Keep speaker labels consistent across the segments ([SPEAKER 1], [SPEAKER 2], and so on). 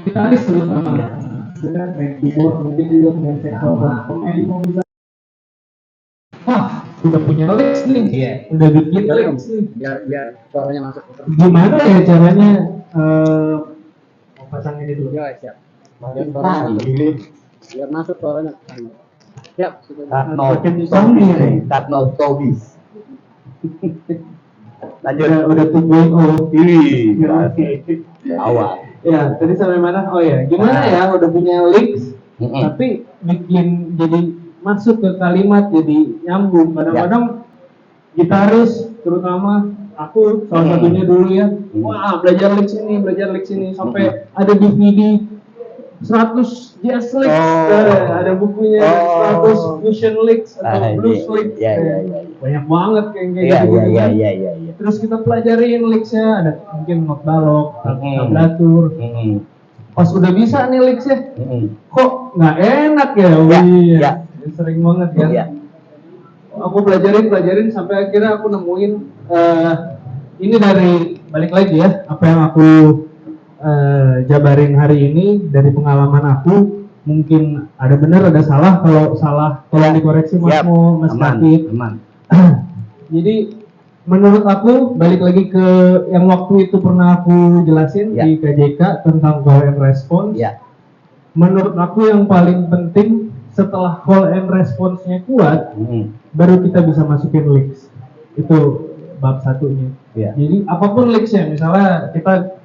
[SPEAKER 1] gitaris terutama dengan main keyboard mungkin juga main saxophone pemain mau bisa udah punya lyrics nih udah bikin lyrics nih
[SPEAKER 2] biar suaranya masuk.
[SPEAKER 1] Gimana ya caranya mau pasang ini dulu
[SPEAKER 2] Ya siap. Biar masuk suaranya. Siap.
[SPEAKER 3] Tatno Tobis. Lanjut.
[SPEAKER 1] Udah tungguin
[SPEAKER 3] Awal.
[SPEAKER 1] Ya, tadi sampai mana? Oh ya, gimana ya udah punya lyrics, tapi bikin jadi masuk ke kalimat jadi nyambung. Kadang-kadang gitaris, terutama aku salah satunya dulu ya. Wah, belajar lyrics ini sampai ada DVD 100 jazz lyrics, ada bukunya 100 fusion lyrics atau blues lyrics. Banyak banget kayak gitu.
[SPEAKER 3] Iya.
[SPEAKER 1] Terus kita pelajarin lyricsnya, ada mungkin not balok, tablatur. Pas udah bisa nih lyricsnya, kok nggak enak ya? Iya. Sering banget kan. Aku pelajarin sampai akhirnya aku nemuin ini dari balik lagi ya, apa yang aku jabarin hari ini dari pengalaman aku. Mungkin ada benar ada salah, kalau salah tolong dikoreksi Mas David. Jadi menurut aku balik lagi ke yang waktu itu pernah aku jelasin di KJK tentang call and response. Menurut aku yang paling penting setelah call and response-nya kuat, baru kita bisa masukin lyrics. Itu bab satunya. Jadi apapun lyrics-nya, misalnya kita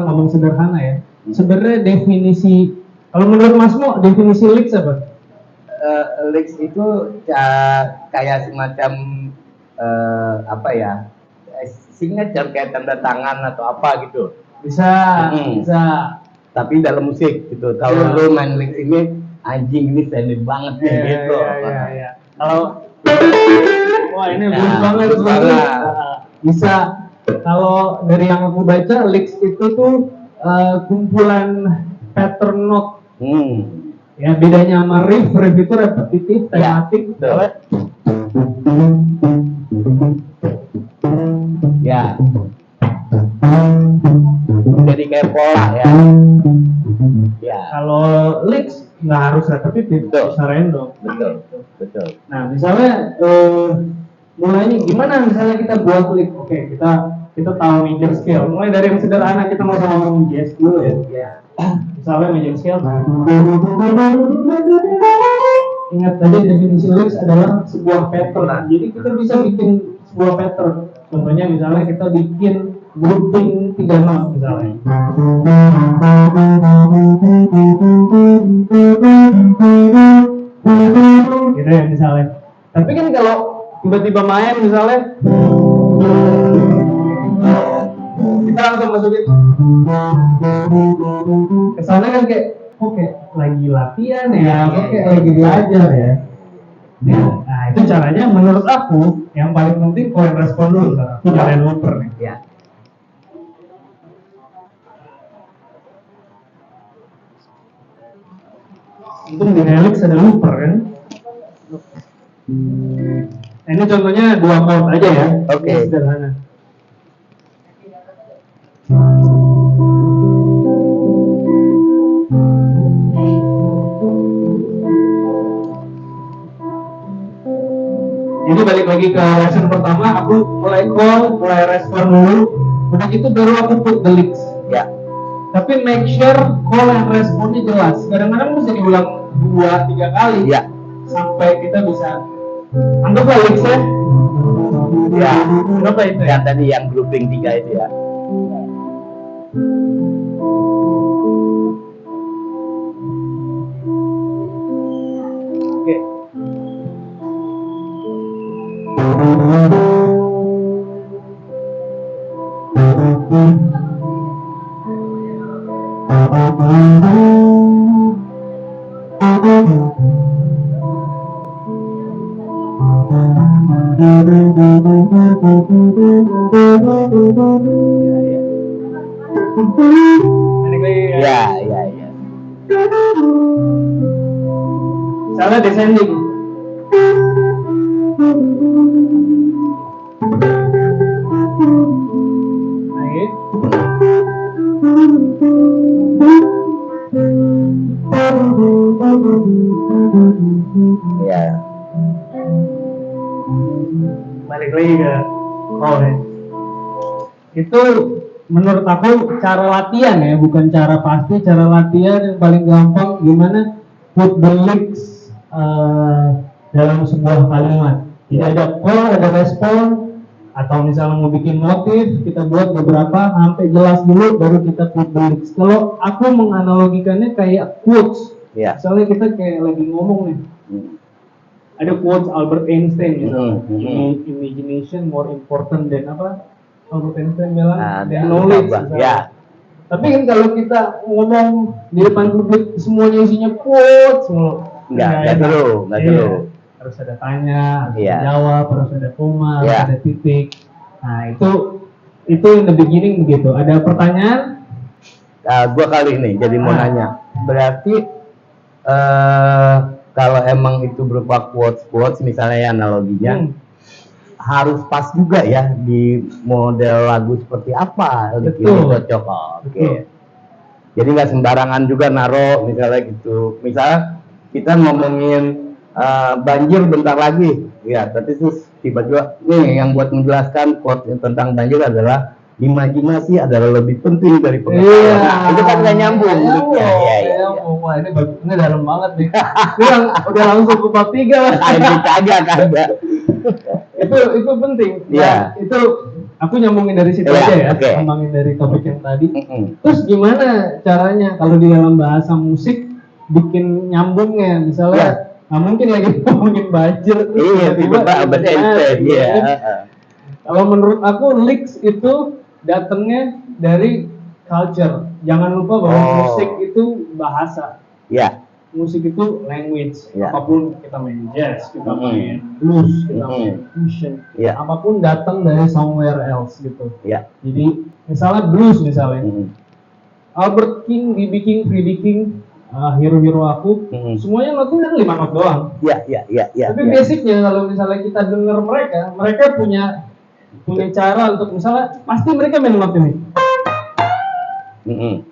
[SPEAKER 1] ngomong sederhana ya. Sebenarnya definisi, kalau menurut Mas Mo, definisi lyrics apa?
[SPEAKER 3] Lyrics itu kayak semacam apa ya, signature kayak tanda tangan atau apa gitu.
[SPEAKER 1] Bisa.
[SPEAKER 3] Tapi dalam musik gitu. Kalau lu main lyrics ini, anjing ini standard banget gitu.
[SPEAKER 1] Kalau wah ini bagus banget. Bisa. Kalau dari yang aku baca, lyrics itu tuh kumpulan pattern note. Ya bedanya sama riff itu repetitif, tematik.
[SPEAKER 3] Jadi kayak pola ya.
[SPEAKER 1] Kalau lyrics nggak harus repetitif, bisa random.
[SPEAKER 3] Betul.
[SPEAKER 1] Nah misalnya mulainya gimana? Misalnya kita buat lyrics, oke, kita tahu major scale. Mulai dari yang sederhana, kita mau ngomong jazz dulu ya. Misalnya major scale. Ingat tadi definisi lyrics adalah sebuah pattern. Jadi kita bisa bikin sebuah pattern. Contohnya misalnya kita bikin grouping 3 not misalnya. Gitu ya misalnya. Tapi kan kalau tiba-tiba main misalnya kita langsung masukin kesana kan kayak oke, lagi latihan ya, oke, lagi belajar ya. Nah itu caranya menurut aku yang paling penting call and respond dulu sekarang. Nyalain looper nih. Untung di Helix ada looper kan. Nah, ini contohnya 2 chord aja ya.
[SPEAKER 3] Oke.
[SPEAKER 1] Sederhana. Jadi balik lagi ke lesson pertama, aku mulai call, mulai respon dulu. Udah gitu baru aku put the lyrics. Tapi make sure call and responnya jelas. Kadang-kadang mesti diulang 2-3 kali. Sampai kita bisa anggaplah lyricsnya. Berapa itu ya?
[SPEAKER 3] Yang tadi yang grouping 3 itu ya.
[SPEAKER 1] Oke.
[SPEAKER 3] Iya.
[SPEAKER 1] Salah descending. Naik. balik lagi ke itu menurut aku cara latihan ya, bukan cara pasti. Cara latihan yang paling gampang gimana put the licks dalam sebuah kalimat. Jadi ada call, ada respon, atau misalnya mau bikin motif, kita buat beberapa sampai jelas dulu, baru kita put the licks. Kalau aku menganalogikannya kayak quotes, misalnya kita kayak lagi ngomong nih, ada quotes Albert Einstein misalnya, imagination more important than apa? Albert Einstein bilang than knowledge.
[SPEAKER 3] Ya.
[SPEAKER 1] Tapi kan kalau kita ngomong di depan publik semuanya isinya quotes,
[SPEAKER 3] nggak seru.
[SPEAKER 1] Harus ada tanya, harus ada jawab, harus ada koma, harus ada titik. Nah itu in the beginning begitu. Ada pertanyaan?
[SPEAKER 3] Gua kali ini jadi mau nanya. Berarti kalau emang itu berupa quotes misalnya ya analoginya, harus pas juga ya di model lagu seperti apa ini cocok. Oke. Jadi nggak sembarangan juga naro misalnya gitu. Misalnya kita ngomongin banjir bentar lagi, ya. Tapi terus tiba-tiba nih yang buat menjelaskan quote tentang banjir adalah imajinasi adalah lebih penting dari pengetahuan. Nah, itu kan nggak nyambung.
[SPEAKER 1] Wah ini dalam banget nih. Ini udah langsung ke bab 3 lah.
[SPEAKER 3] Kagak.
[SPEAKER 1] Itu penting. Nah, itu aku nyambungin dari situ aja ya. Nyambungin dari topik yang tadi. Terus gimana caranya kalau di dalam bahasa musik bikin nyambungnya? Misalnya nah mungkin lagi ngomongin banjir.
[SPEAKER 3] Tiba-tiba Albert Einstein.
[SPEAKER 1] Kalau menurut aku lyrics itu datangnya dari culture. Jangan lupa bahwa musik itu bahasa. Musik itu language. Apapun kita main jazz, kita main blues, kita main fusion, apapun datang dari somewhere else gitu. Jadi misalnya blues misalnya, Albert King, B.B. King, Freddie King, hero-hero aku, semuanya notnya 5 not doang. Tapi basicnya kalau misalnya kita dengar mereka punya cara untuk misalnya pasti mereka main not ini.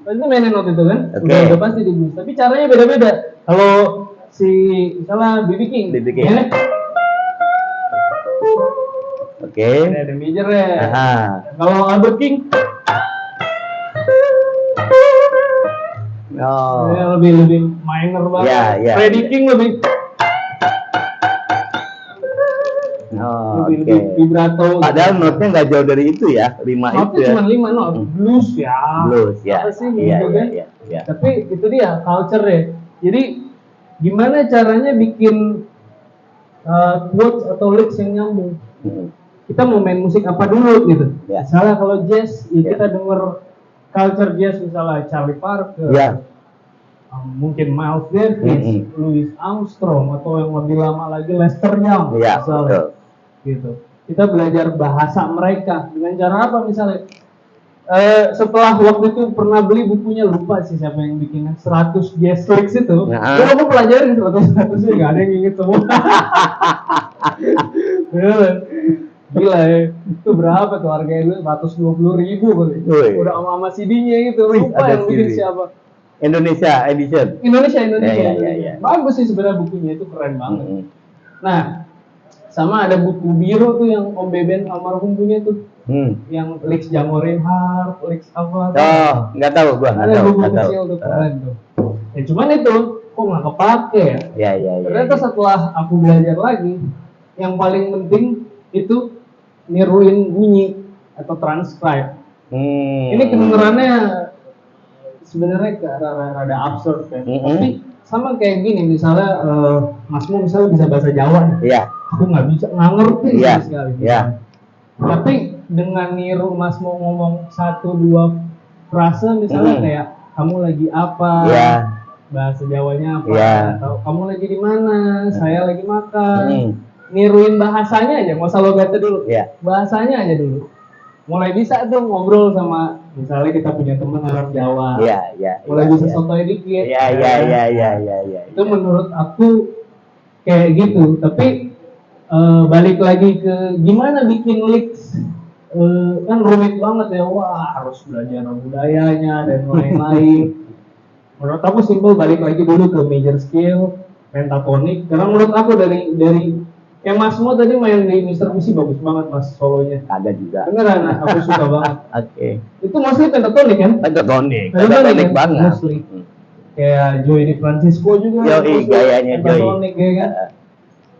[SPEAKER 1] Pasti mainin not itu kan, udah pasti di blues. Tapi caranya beda-beda. Kalau si misalnya B.B. King, ya, ada major ya. Kalau Albert King, lebih minor banget. Freddie King lebih vibrato.
[SPEAKER 3] Padahal notnya nggak jauh dari itu ya, 5 itu ya.
[SPEAKER 1] Cuma 5 not. Blues ya. Apa sih gitu kan? Tapi itu dia culture ya. Jadi gimana caranya bikin quotes atau lyrics yang nyambung? Kita mau main musik apa dulu gitu? Misalnya kalau jazz, kita denger culture jazz misalnya Charlie Parker, mungkin Miles Davis, Louis Armstrong, atau yang lebih lama lagi Lester Young, misalnya. Gitu. Kita belajar bahasa mereka dengan cara apa misalnya? Setelah waktu itu pernah beli bukunya, lupa sih siapa yang bikinnya, 100 jazz lyrics itu. Aku pelajarin 100-nya nggak ada yang inget semua. Gila ya, itu berapa tuh harganya dulu? 120.000 kali. Udah sama CD-nya gitu. Lupa yang bikin siapa?
[SPEAKER 3] Indonesia edition.
[SPEAKER 1] Indonesia. Bagus sih sebenarnya bukunya, itu keren banget. Nah, sama ada buku biru tuh yang Om Beben almarhum punya tuh. Yang lyrics Jamorin Harp, lyrics apa?
[SPEAKER 3] Nggak tahu gua.
[SPEAKER 1] Ada buku kecil tuh keren tuh. Ya cuman itu kok nggak kepake ya? Ternyata setelah aku belajar lagi, yang paling penting itu niruin bunyi atau transcribe. Ini kedengerannya sebenarnya rada absurd ya. Tapi sama kayak gini, misalnya Masmu misalnya bisa bahasa Jawa nih. Aku nggak bisa, nggak ngerti sekali. Tapi dengan niru Masmu ngomong 1-2 frase misalnya kayak kamu lagi apa, bahasa Jawanya apa, atau kamu lagi di mana, saya lagi makan. Niruin bahasanya aja, nggak usah logatnya dulu. Bahasanya aja dulu. Mulai bisa tuh ngobrol sama, misalnya kita punya teman orang Jawa. Mulai bisa sotoy dikit. Itu menurut aku kayak gitu. Tapi balik lagi ke gimana bikin lyrics, kan rumit banget ya. Wah, harus belajar budayanya dan lain-lain. Menurut aku simpel, balik lagi dulu ke major scale, pentatonik. Karena menurut aku dari Kayak Mas Mo tadi main di Mr. Musi bagus banget Mas solonya.
[SPEAKER 3] Kagak juga.
[SPEAKER 1] Beneran, aku suka banget.
[SPEAKER 3] Oke.
[SPEAKER 1] Itu mostly pentatonik kan?
[SPEAKER 3] Pentatonik
[SPEAKER 1] Pentatonik
[SPEAKER 3] banget.
[SPEAKER 1] Mostly. Kayak Joey Di Francisco juga.
[SPEAKER 3] Yoi, gayanya Joey.
[SPEAKER 1] Pentatonik ya kan?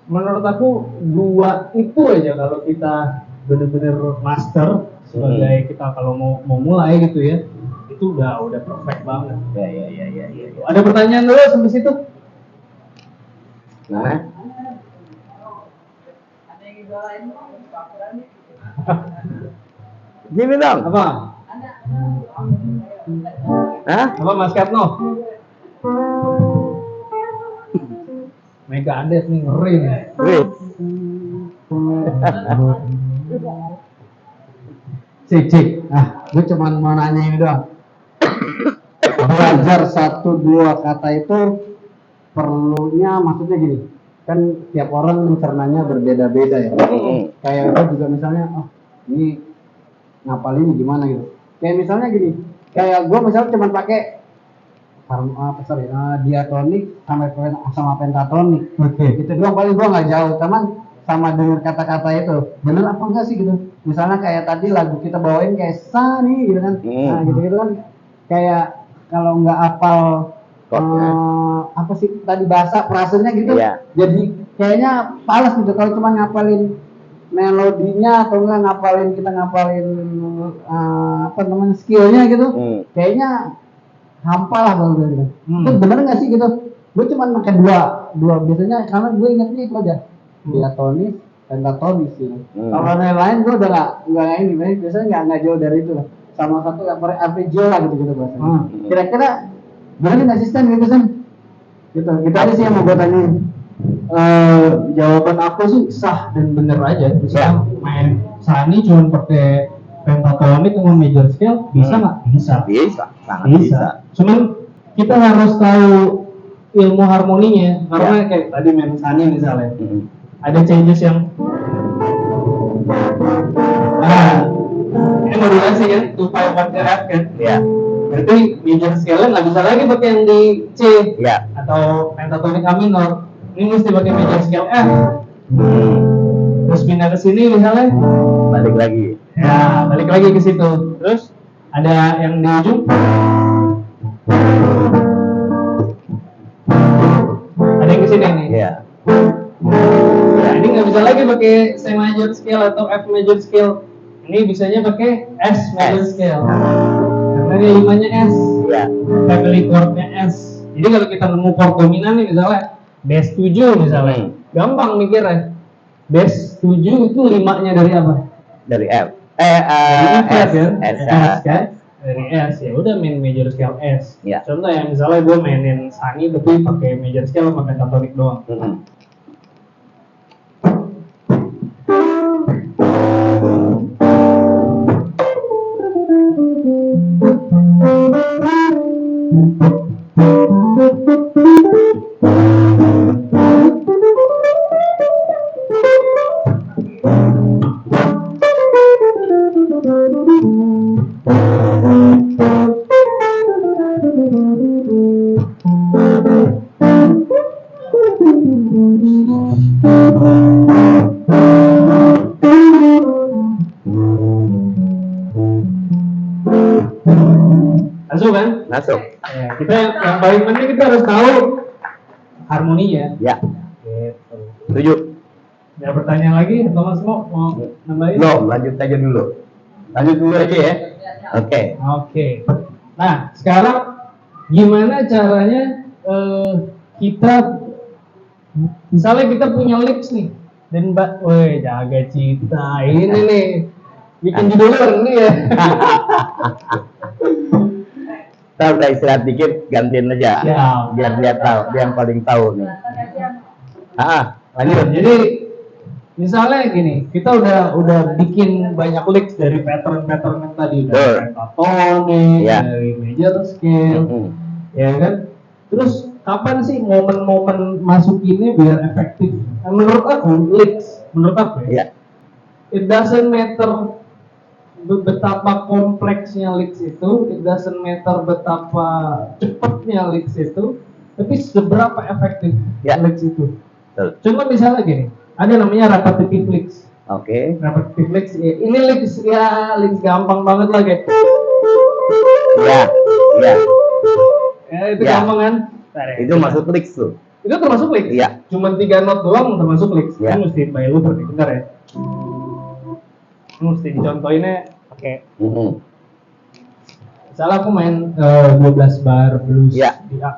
[SPEAKER 1] Menurut aku dua itu aja kalau kita bener-bener master sebagai kita kalau mau mulai gitu ya, itu udah perfect banget.
[SPEAKER 3] Ya.
[SPEAKER 1] Ada pertanyaan dulu sampai situ?
[SPEAKER 3] Nah, gini dong.
[SPEAKER 1] Apa?
[SPEAKER 3] Hah?
[SPEAKER 1] Apa Mas Katno? Mega Adet nih ngeri nih.
[SPEAKER 3] Wih.
[SPEAKER 4] Cik. Gue cuma mau nanya ini doang. Belajar 1-2 kata itu perlunya maksudnya gini. Kan tiap orang mencernanya berbeda-beda ya. Kayak gue juga misalnya, ini ngapalin gimana gitu. Kayak misalnya gini, kayak gue misalnya cuma pakai diatonik sama pentatonik. Itu doang paling gue nggak jauh. Cuman sama dengan kata-kata itu, bener apa enggak sih gitu? Misalnya kayak tadi lagu kita bawain kayak sa nih gitu kan. Nah gitu kan kayak kalau nggak hafal apa sih tadi bahasa frasenya gitu, jadi kayaknya malas gitu kalau cuma ngapalin melodinya atau enggak ngapalin apa namanya skillnya gitu, kayaknya hampa lah kalau gitu. Itu bener nggak sih gitu? Gue cuma pakai dua biasanya karena gue ingetnya itu aja, diatonis, pentatonis gitu. Kalau yang lain gue udah nggak ini, biasanya nggak jauh dari itu lah. Sama satu arpeggio lah gitu bahasanya. Kira-kira bener nggak sistem gitu kan? Gitu. Kita aja sih yang mau gue tanyain.
[SPEAKER 1] Jawaban aku sih sah dan bener aja. Misalnya main sani cuma pakai pentatonik sama major scale bisa nggak? Sangat bisa. Cuman kita harus tahu ilmu harmoninya karena kayak tadi main sani misalnya ada changes yang ini modulasi kan 2/5/1 RF kan? Berarti major scale nggak bisa lagi pakai yang di C atau pentatonik A minor. Ini mesti pakai major scale F. Terus pindah ke sini misalnya
[SPEAKER 3] Balik lagi.
[SPEAKER 1] Ya, balik lagi ke situ. Terus ada yang di ujung. Ada yang ke sini nih. Ini nggak bisa lagi pakai C major scale atau F major scale. Ini bisanya pakai S major scale. Karena ini 5-nya S. Family chord-nya S. Jadi kalau kita nemu chord dominan nih misalnya bass 7 misalnya. Gampang mikirnya. Bass 7 itu 5-nya dari apa?
[SPEAKER 3] Dari F.
[SPEAKER 1] S kan? Dari S ya udah main major scale S. Contoh ya misalnya gue mainin sani tapi pakai major scale sama pentatonik doang. Masuk kan?
[SPEAKER 3] Masuk.
[SPEAKER 1] Ya, kita yang paling penting kita harus tahu harmoninya. Gitu.
[SPEAKER 3] Setuju.
[SPEAKER 1] Ada pertanyaan lagi atau Mas mau nambahin?
[SPEAKER 3] Lanjut aja dulu. Lanjut dulu aja ya. Oke.
[SPEAKER 1] Nah, sekarang gimana caranya kita misalnya kita punya lips nih dan jaga cita ini nih bikin judulnya ini ya.
[SPEAKER 3] Tahu udah istirahat dikit, gantiin aja. Biar dia tahu, dia yang paling tahu nih. Lanjut.
[SPEAKER 1] Jadi misalnya gini, kita udah bikin banyak licks dari pattern yang tadi, dari pentatonik, dari major scale, ya kan. Terus kapan sih momen-momen masukinnya biar efektif? Menurut aku licks, it doesn't matter betapa kompleksnya licks itu, it doesn't matter betapa cepatnya licks itu, tapi seberapa efektif licks itu. Cuma misalnya gini, ada namanya repetitive leaks.
[SPEAKER 3] Oke.
[SPEAKER 1] Repetitive leaks, ini leaks ya, leaks gampang banget lah kayak.
[SPEAKER 3] Ya, ya.
[SPEAKER 1] Ya, itu
[SPEAKER 3] Ya.
[SPEAKER 1] gampang kan? Bentar ya.
[SPEAKER 3] Itu masuk leaks tuh.
[SPEAKER 1] Itu termasuk leaks?
[SPEAKER 3] Iya.
[SPEAKER 1] Cuma 3 not doang termasuk leaks.
[SPEAKER 3] Iya.
[SPEAKER 1] Ini mesti by looper nih, bentar ya. Ini mesti dicontohinnya pakai. Misalnya aku main 12 bar blues
[SPEAKER 3] Iya.
[SPEAKER 1] di A.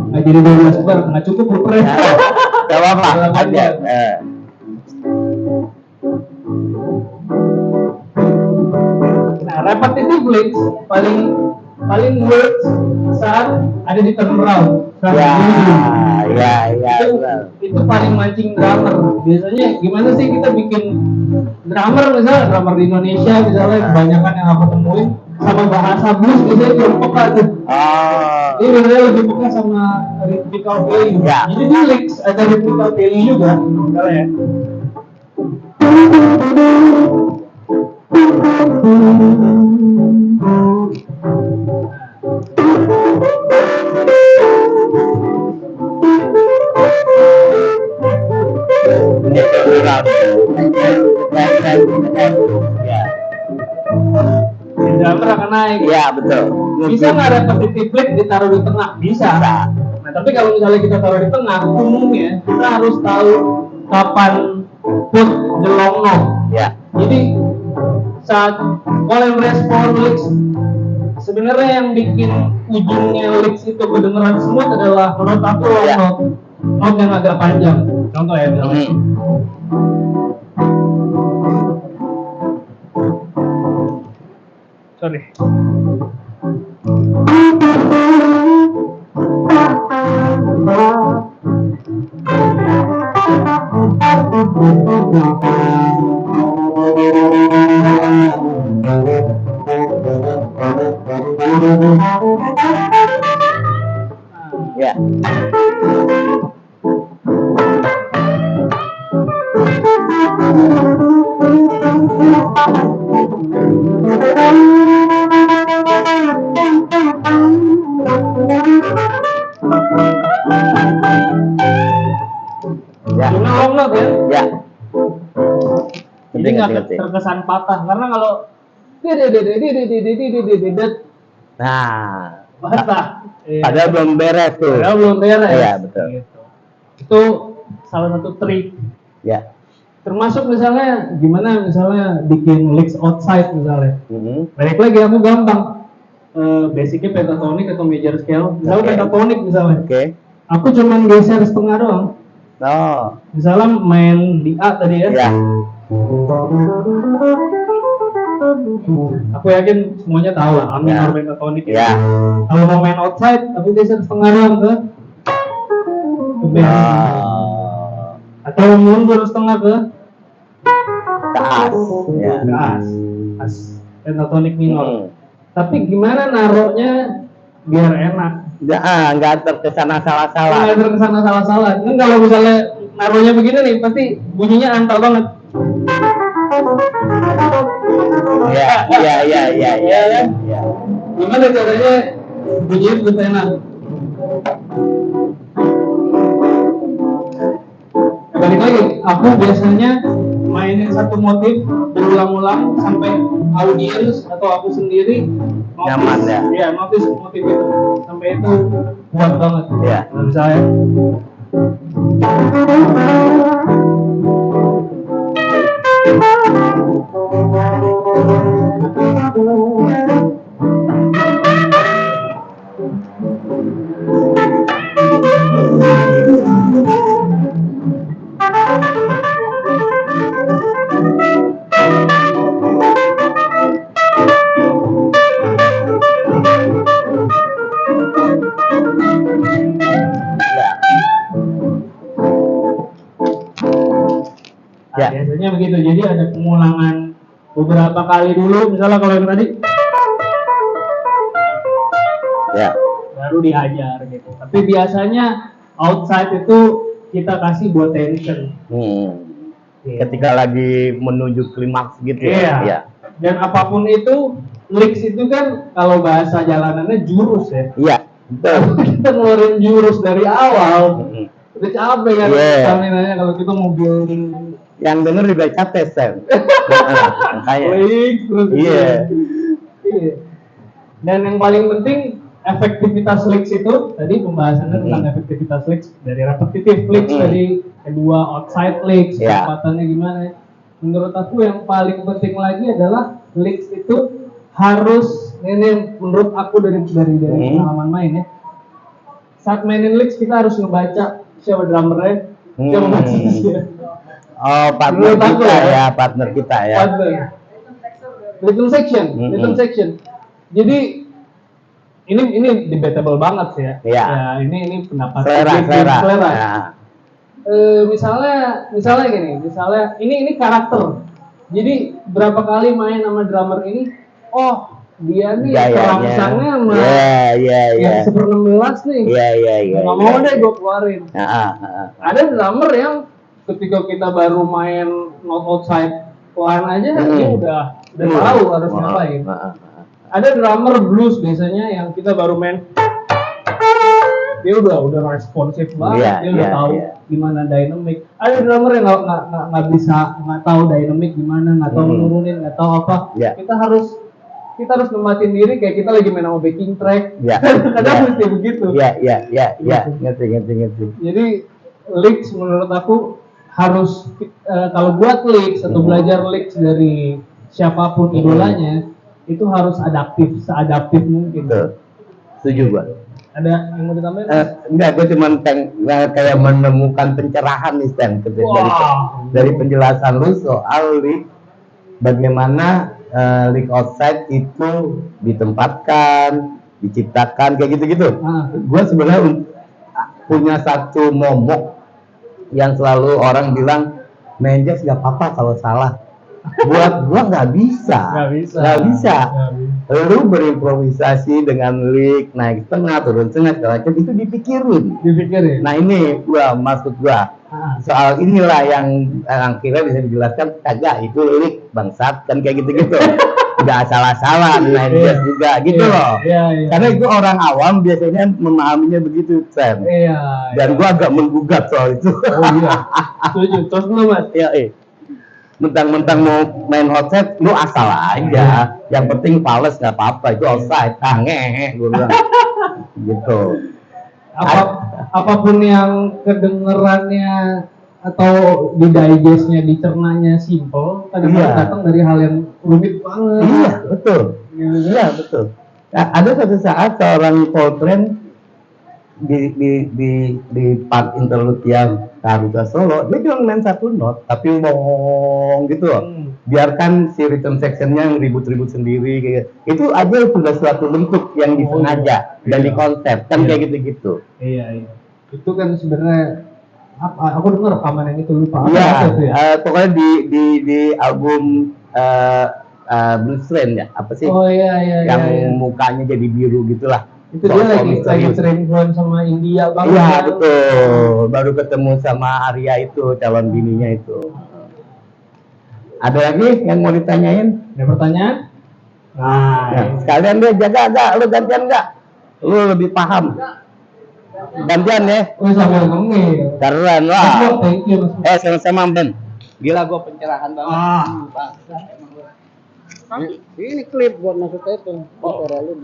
[SPEAKER 1] Nggak jadi 12 bar, nggak cukup loopernya.
[SPEAKER 3] Gak apa-apa,
[SPEAKER 1] Dalam
[SPEAKER 3] aja.
[SPEAKER 1] aja. Nah, repetitive leaks paling works saat ada di turnaround.
[SPEAKER 3] Ya, ya, ya.
[SPEAKER 1] itu,
[SPEAKER 3] Benar.
[SPEAKER 1] itu paling mancing drummer. Biasanya gimana sih kita bikin drummer, misalnya drummer di Indonesia misalnya kebanyakan yang aku temuin sama bahasa blues biasanya belum peka tuh.
[SPEAKER 3] Oh,
[SPEAKER 1] Ini biasanya lebih peka sama rhythmical value.
[SPEAKER 3] Ya.
[SPEAKER 1] Jadi di licks ada rhythmical value juga misalnya ya.
[SPEAKER 3] ini turnaround. Ya,
[SPEAKER 1] Di drummer akan naik.
[SPEAKER 3] ya betul.
[SPEAKER 1] Bisa nggak repetitive lick ditaruh di tengah? Bisa. Nah, tapi kalau misalnya kita taruh di tengah, umumnya kita harus tahu kapan put the long note.
[SPEAKER 3] Ya,
[SPEAKER 1] Jadi saat call and response licks, sebenarnya yang bikin ujungnya licks itu kedengeran smooth adalah menurut aku long
[SPEAKER 3] Ya.
[SPEAKER 1] note yang agak panjang. Contoh ya, misalnya. Sorry.
[SPEAKER 3] ya. Ya,
[SPEAKER 1] Cuma long note ya.
[SPEAKER 3] ya.
[SPEAKER 1] Jadi nggak
[SPEAKER 3] Ngerti.
[SPEAKER 1] terkesan patah karena kalau dedet
[SPEAKER 3] Nah,
[SPEAKER 1] patah. Iya.
[SPEAKER 3] padahal belum beres tuh.
[SPEAKER 1] Padahal belum beres.
[SPEAKER 3] Iya, betul.
[SPEAKER 1] Gitu. Itu salah satu trik.
[SPEAKER 3] Ya.
[SPEAKER 1] Termasuk misalnya gimana misalnya bikin licks outside misalnya.
[SPEAKER 3] Mhm.
[SPEAKER 1] Balik lagi aku gampang. Basicnya pentatonic atau major scale. Misalnya
[SPEAKER 3] Oke.
[SPEAKER 1] pentatonic misalnya.
[SPEAKER 3] Oke.
[SPEAKER 1] Aku cuman geser setengah doang.
[SPEAKER 3] Oh,
[SPEAKER 1] Misalnya main di A tadi ya.
[SPEAKER 3] ya.
[SPEAKER 1] Aku yakin semuanya tahu lah A minor
[SPEAKER 3] Ya.
[SPEAKER 1] pentatonic.
[SPEAKER 3] Ya.
[SPEAKER 1] Kalau mau main outside, aku geser setengah doang ke B.
[SPEAKER 3] Oh,
[SPEAKER 1] Atau mundur setengah ke
[SPEAKER 3] ke as. Ya.
[SPEAKER 1] as. As pentatonic minor.
[SPEAKER 3] Hmm.
[SPEAKER 1] Tapi gimana naruhnya biar enak?
[SPEAKER 3] Nggak terkesan
[SPEAKER 1] Nggak
[SPEAKER 3] salah-salah.
[SPEAKER 1] terkesana salah-salah. Kan kalau misalnya naruhnya begini nih, pasti bunyinya antal banget.
[SPEAKER 3] Ya, ya, ya, ya, ya, ya. Ya.
[SPEAKER 1] Gimana caranya bunyinya bisa enak? Balik lagi, aku biasanya mainin satu motif berulang-ulang sampai audiens atau aku sendiri notice.
[SPEAKER 3] Nyaman, ya?
[SPEAKER 1] Iya, notice motif itu sampai itu kuat banget.
[SPEAKER 3] Ya.
[SPEAKER 1] Nah, misalnya
[SPEAKER 3] Ya.
[SPEAKER 1] biasanya begitu. Jadi ada pengulangan beberapa kali dulu, misalnya kalau yang tadi
[SPEAKER 3] Ya.
[SPEAKER 1] baru diajar gitu. Tapi biasanya outside itu kita kasih buat tension. Iya.
[SPEAKER 3] Ketika lagi menuju klimaks gitu
[SPEAKER 1] Iya.
[SPEAKER 3] ya.
[SPEAKER 1] Dan apapun itu, licks itu kan kalau bahasa jalanannya jurus ya.
[SPEAKER 3] Iya, betul.
[SPEAKER 1] Kalau kita ngeluarin jurus dari awal, udah capek kan
[SPEAKER 3] Iya.
[SPEAKER 1] staminanya kalau kita mau building
[SPEAKER 3] Yang denger juga capek, Sam. Makanya.
[SPEAKER 1] licks terus.
[SPEAKER 3] Iya.
[SPEAKER 1] Iya. Dan yang paling penting efektivitas licks itu tadi pembahasannya tentang efektivitas licks dari repetitive licks tadi, kedua outside licks,
[SPEAKER 3] Iya.
[SPEAKER 1] kecepatannya gimana. Menurut aku yang paling penting lagi adalah licks itu harus, ini menurut aku dari pengalaman main ya, saat mainin licks kita harus ngebaca siapa drummernya, siapa bassisnya.
[SPEAKER 3] Oh, partner
[SPEAKER 1] Menurut aku
[SPEAKER 3] kita
[SPEAKER 1] ya.
[SPEAKER 3] ya, partner kita ya.
[SPEAKER 1] Partner. Rhythm section, rhythm section. Jadi ini debatable banget sih ya.
[SPEAKER 3] Iya.
[SPEAKER 1] Ya, ini pendapat
[SPEAKER 3] Selera,
[SPEAKER 1] subjektif,
[SPEAKER 3] selera. Ya.
[SPEAKER 1] Misalnya gini, misalnya ini karakter. Jadi berapa kali main sama drummer ini, oh dia nih perangsangnya sama yang Super 16 nih.
[SPEAKER 3] Iya.
[SPEAKER 1] Nggak mau deh gue keluarin.
[SPEAKER 3] Heeh.
[SPEAKER 1] Ada drummer yang ketika kita baru main not outside pelan aja, dia udah tahu harus ngapain. Ada drummer blues biasanya yang kita baru main, dia udah responsif banget, dia udah tahu gimana dynamic. Ada drummer yang nggak tahu dynamic gimana, nggak tahu nurunin, nggak tahu apa. Kita harus nematin diri kayak kita lagi main sama backing track. Kadang mesti begitu.
[SPEAKER 3] Iya. Ngerti.
[SPEAKER 1] Jadi licks menurut aku harus kalau buat licks atau belajar licks dari siapapun idolanya itu harus seadaptif mungkin.
[SPEAKER 3] Betul. Setuju gua.
[SPEAKER 1] Ada yang mau ditambahin?
[SPEAKER 3] Enggak, gue cuma kayak menemukan pencerahan nih, Stan, dari penjelasan lu soal lick, bagaimana lick outside itu ditempatkan, diciptakan, kayak gitu-gitu. Gue sebenarnya punya satu momok yang selalu orang bilang, main jazz gak apa-apa kalau salah. Buat gue nggak bisa. Lu berimprovisasi dengan lick, naik tengah, turun tengah, segala macam itu dipikirin. Nah ini maksud gua soal inilah yang akhirnya bisa dijelaskan, kagak itu lick bangsat kan kayak gitu-gitu. Nggak salah-salah, main jazz juga gitu loh. Karena itu orang awam biasanya memahaminya begitu, Sam. Dan gua agak menggugat soal itu.
[SPEAKER 1] Oh iya. Setuju. Terus lu Mas?
[SPEAKER 3] Mentang-mentang mau main outside, lu asal aja. Yang penting fales nggak apa-apa, itu outside. Gue bilang gitu.
[SPEAKER 1] Apapun yang kedengerannya atau di digestnya, dicernanya simple, kadang-kadang datang dari hal yang rumit banget.
[SPEAKER 3] Iya, betul. Iya, betul. Nah, ada suatu saat seorang Coltrane di part interlude yang Karuta Solo, dia cuma main satu not, tapi ngomong gitu loh. Biarkan si rhythm sectionnya yang ribut-ribut sendiri, kayak itu aja sudah suatu bentuk yang disengaja dan dikonsepkan kayak gitu-gitu.
[SPEAKER 1] Iya. Itu kan sebenarnya aku dengar rekaman yang itu lupa.
[SPEAKER 3] Pokoknya di album Bluesland ya, apa sih?
[SPEAKER 1] Oh iya.
[SPEAKER 3] Yang mukanya jadi biru gitulah.
[SPEAKER 1] Itu dia lagi terinfluence sama India banget.
[SPEAKER 3] Iya betul, baru ketemu sama Arya itu, calon bininya itu. Ada lagi yang mau ditanyain?
[SPEAKER 1] Ada pertanyaan?
[SPEAKER 3] Nah, sekalian deh jaga agak, lu gantian nggak? Lu lebih paham. Gantian ya?
[SPEAKER 1] Sambil ngomongin.
[SPEAKER 3] Keren lah.
[SPEAKER 1] Thank you.
[SPEAKER 3] Sama-sama Ben. Gila gua pencerahan banget.
[SPEAKER 2] Ini klip buat masuk itu.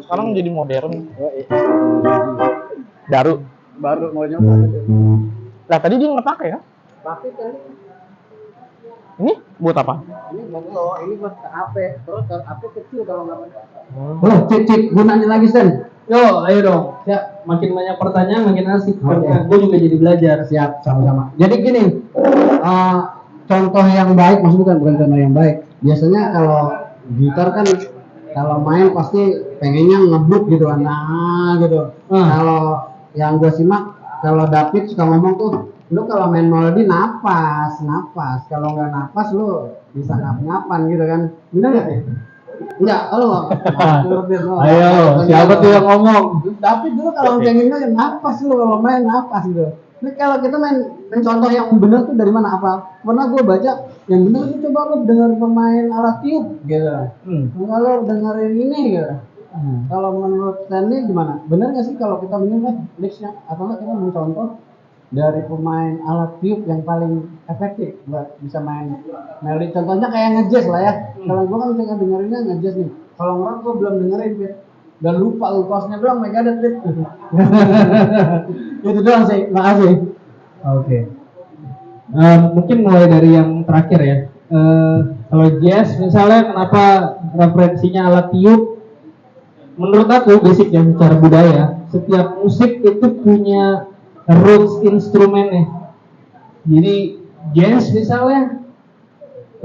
[SPEAKER 5] Sekarang jadi modern.
[SPEAKER 2] Baru mau nyoba.
[SPEAKER 5] Lah tadi dia nggak pakai ya?
[SPEAKER 2] Pakai kali.
[SPEAKER 5] Ini buat apa?
[SPEAKER 2] Ini buat lo, ini buat ke AP. Terus AP kecil kalau nggak pakai.
[SPEAKER 4] Oh, cek, gunanya lagi, Sen.
[SPEAKER 1] Yo, ayo dong. Ya, makin banyak pertanyaan makin asik. Gue juga jadi belajar.
[SPEAKER 4] Siap, sama-sama. Jadi gini, contoh yang baik, maksudnya bukan contoh yang baik. Biasanya kalau gitar kan kalau main pasti pengennya ngebut gitu kan, gitu. Kalau yang gue simak, kalau David suka ngomong tuh, lu kalau main melodi napas. Kalau nggak napas lu bisa ngap-ngapan gitu kan. Benar nggak ya? Enggak, lo.
[SPEAKER 1] Ayo, siapa tuh yang ngomong?
[SPEAKER 4] Tapi dulu kalau pengen main napas lu, kalau main napas gitu. Ini kalau kita main contoh yang benar tuh dari mana apa? Pernah gue baca yang benar tuh coba lo dengar pemain alat tiup gitu. Kalau dengerin ini gitu. Kalau menurut Sandy gimana? Benar nggak sih kalau kita menilai mixnya atau nggak kita mencontoh dari pemain alat tiup yang paling efektif buat bisa main melodi? Contohnya kayak ngejazz lah ya. Kalau gua kan bisa dengerinnya ngejazz nih. Kalau ngerok gua belum dengerin Fit. Dan lupa lu kosnya doang Megadeth Fit. Itu doang sih. Makasih.
[SPEAKER 1] Oke. Mungkin mulai dari yang terakhir ya. Kalau jazz misalnya kenapa referensinya alat tiup? Menurut aku basicnya secara budaya, setiap musik itu punya roots instrumennya. Jadi jazz misalnya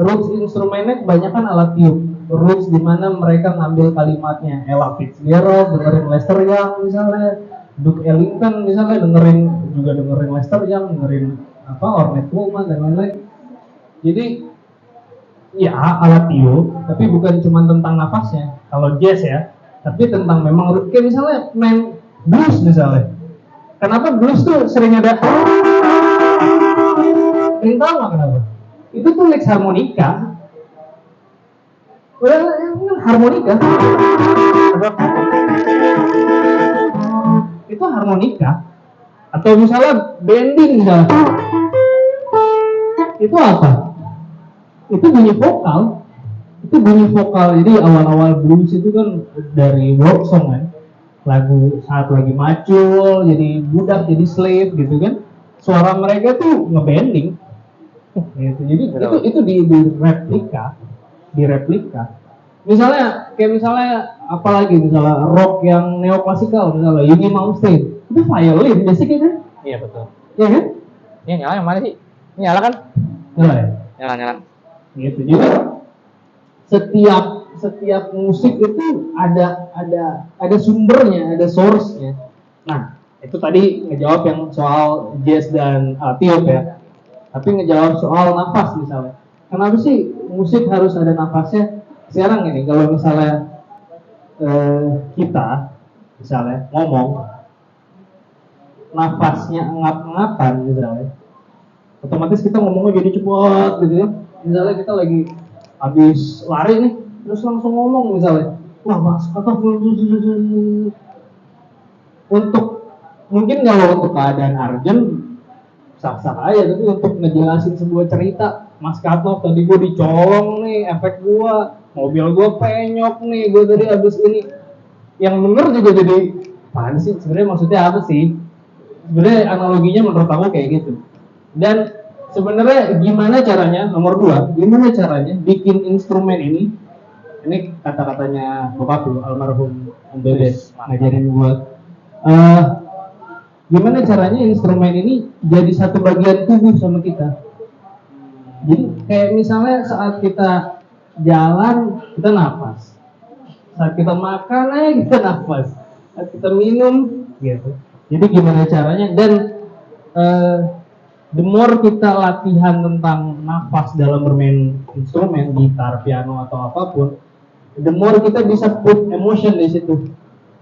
[SPEAKER 1] roots instrumennya kebanyakan alat tiup. Roots di mana mereka ngambil kalimatnya. Ella Fitzgerald dengerin Lester Young misalnya, Duke Ellington misalnya dengerin Lester Young, dengerin Ornette Coleman dan lain-lain. Jadi ya alat tiup, tapi bukan cuma tentang nafasnya. Kalau jazz ya, tapi tentang memang kayak misalnya main blues misalnya. Kenapa blues tuh sering ada? Tahu nggak kenapa? Itu tuh Lex harmonika. Harmonika. Itu harmonika. Atau misalnya bending misalnya. Itu apa? Itu bunyi vokal. Jadi awal-awal blues itu kan dari work song kan. Lagu saat lagi macul, jadi budak, jadi slave gitu kan. Suara mereka tuh ngebending. Gitu. Jadi itu di replika. Misalnya apalagi misalnya rock yang neoklasikal misalnya Yumi Malmsteen. Itu violin basic kan?
[SPEAKER 5] Iya betul.
[SPEAKER 1] Iya kan?
[SPEAKER 5] Ini nyala yang mana sih? Ini nyala kan?
[SPEAKER 1] Nyala ya?
[SPEAKER 5] Nyala.
[SPEAKER 1] Gitu. Jadi setiap musik itu ada sumbernya, ada source-nya. Nah, itu tadi ngejawab yang soal jazz dan tiup ya. Tapi ngejawab soal nafas misalnya. Kenapa sih musik harus ada nafasnya? Sekarang ini kalau misalnya kita misalnya ngomong nafasnya ngap-ngapan misalnya, otomatis kita ngomongnya jadi cepat gitu ya. Misalnya kita lagi habis lari nih, terus langsung ngomong misalnya, wah mas kata untuk mungkin kalau untuk keadaan urgent sah-sah aja, tapi untuk ngejelasin sebuah cerita, Mas Katov tadi gue dicolong nih, efek gue, mobil gue penyok nih, gue tadi habis ini, yang denger juga jadi, apaan sih sebenarnya maksudnya apa sih? Sebenarnya analoginya menurut aku kayak gitu. Dan sebenarnya gimana caranya, nomor 2, gimana caranya bikin instrumen ini kata-katanya bapakku almarhum Om Bedes ngajarin gue, gimana caranya instrumen ini jadi satu bagian tubuh sama kita. Jadi kayak misalnya saat kita jalan kita nafas, saat kita makan kita nafas, saat kita minum gitu. Jadi gimana caranya, dan the more kita latihan tentang nafas dalam bermain instrumen, gitar, piano atau apapun, the more kita bisa put emotion di situ.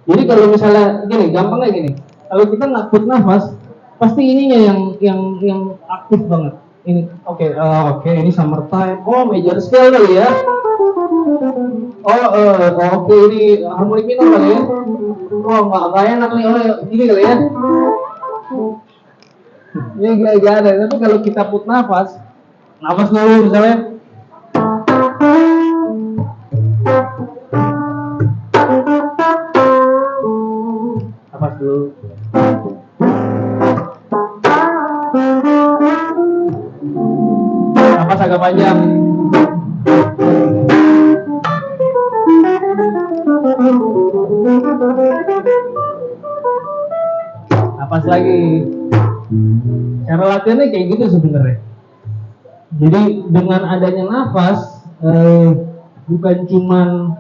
[SPEAKER 1] Jadi kalau misalnya gini, gampangnya gini, kalau kita nggak put nafas, pasti ininya yang aktif banget. Ini oke, ini summertime. Oh, major scale kali ya. Oke, ini harmonic minor kali ya. Oh, nggak enak nih. Oh, gini kali ya. Ini gak ada. Tapi kalau kita put nafas dulu misalnya. Nafas dulu. Nafas agak panjang. Nafas lagi. Cara latihannya kayak gitu sebenarnya. Jadi dengan adanya nafas, bukan cuman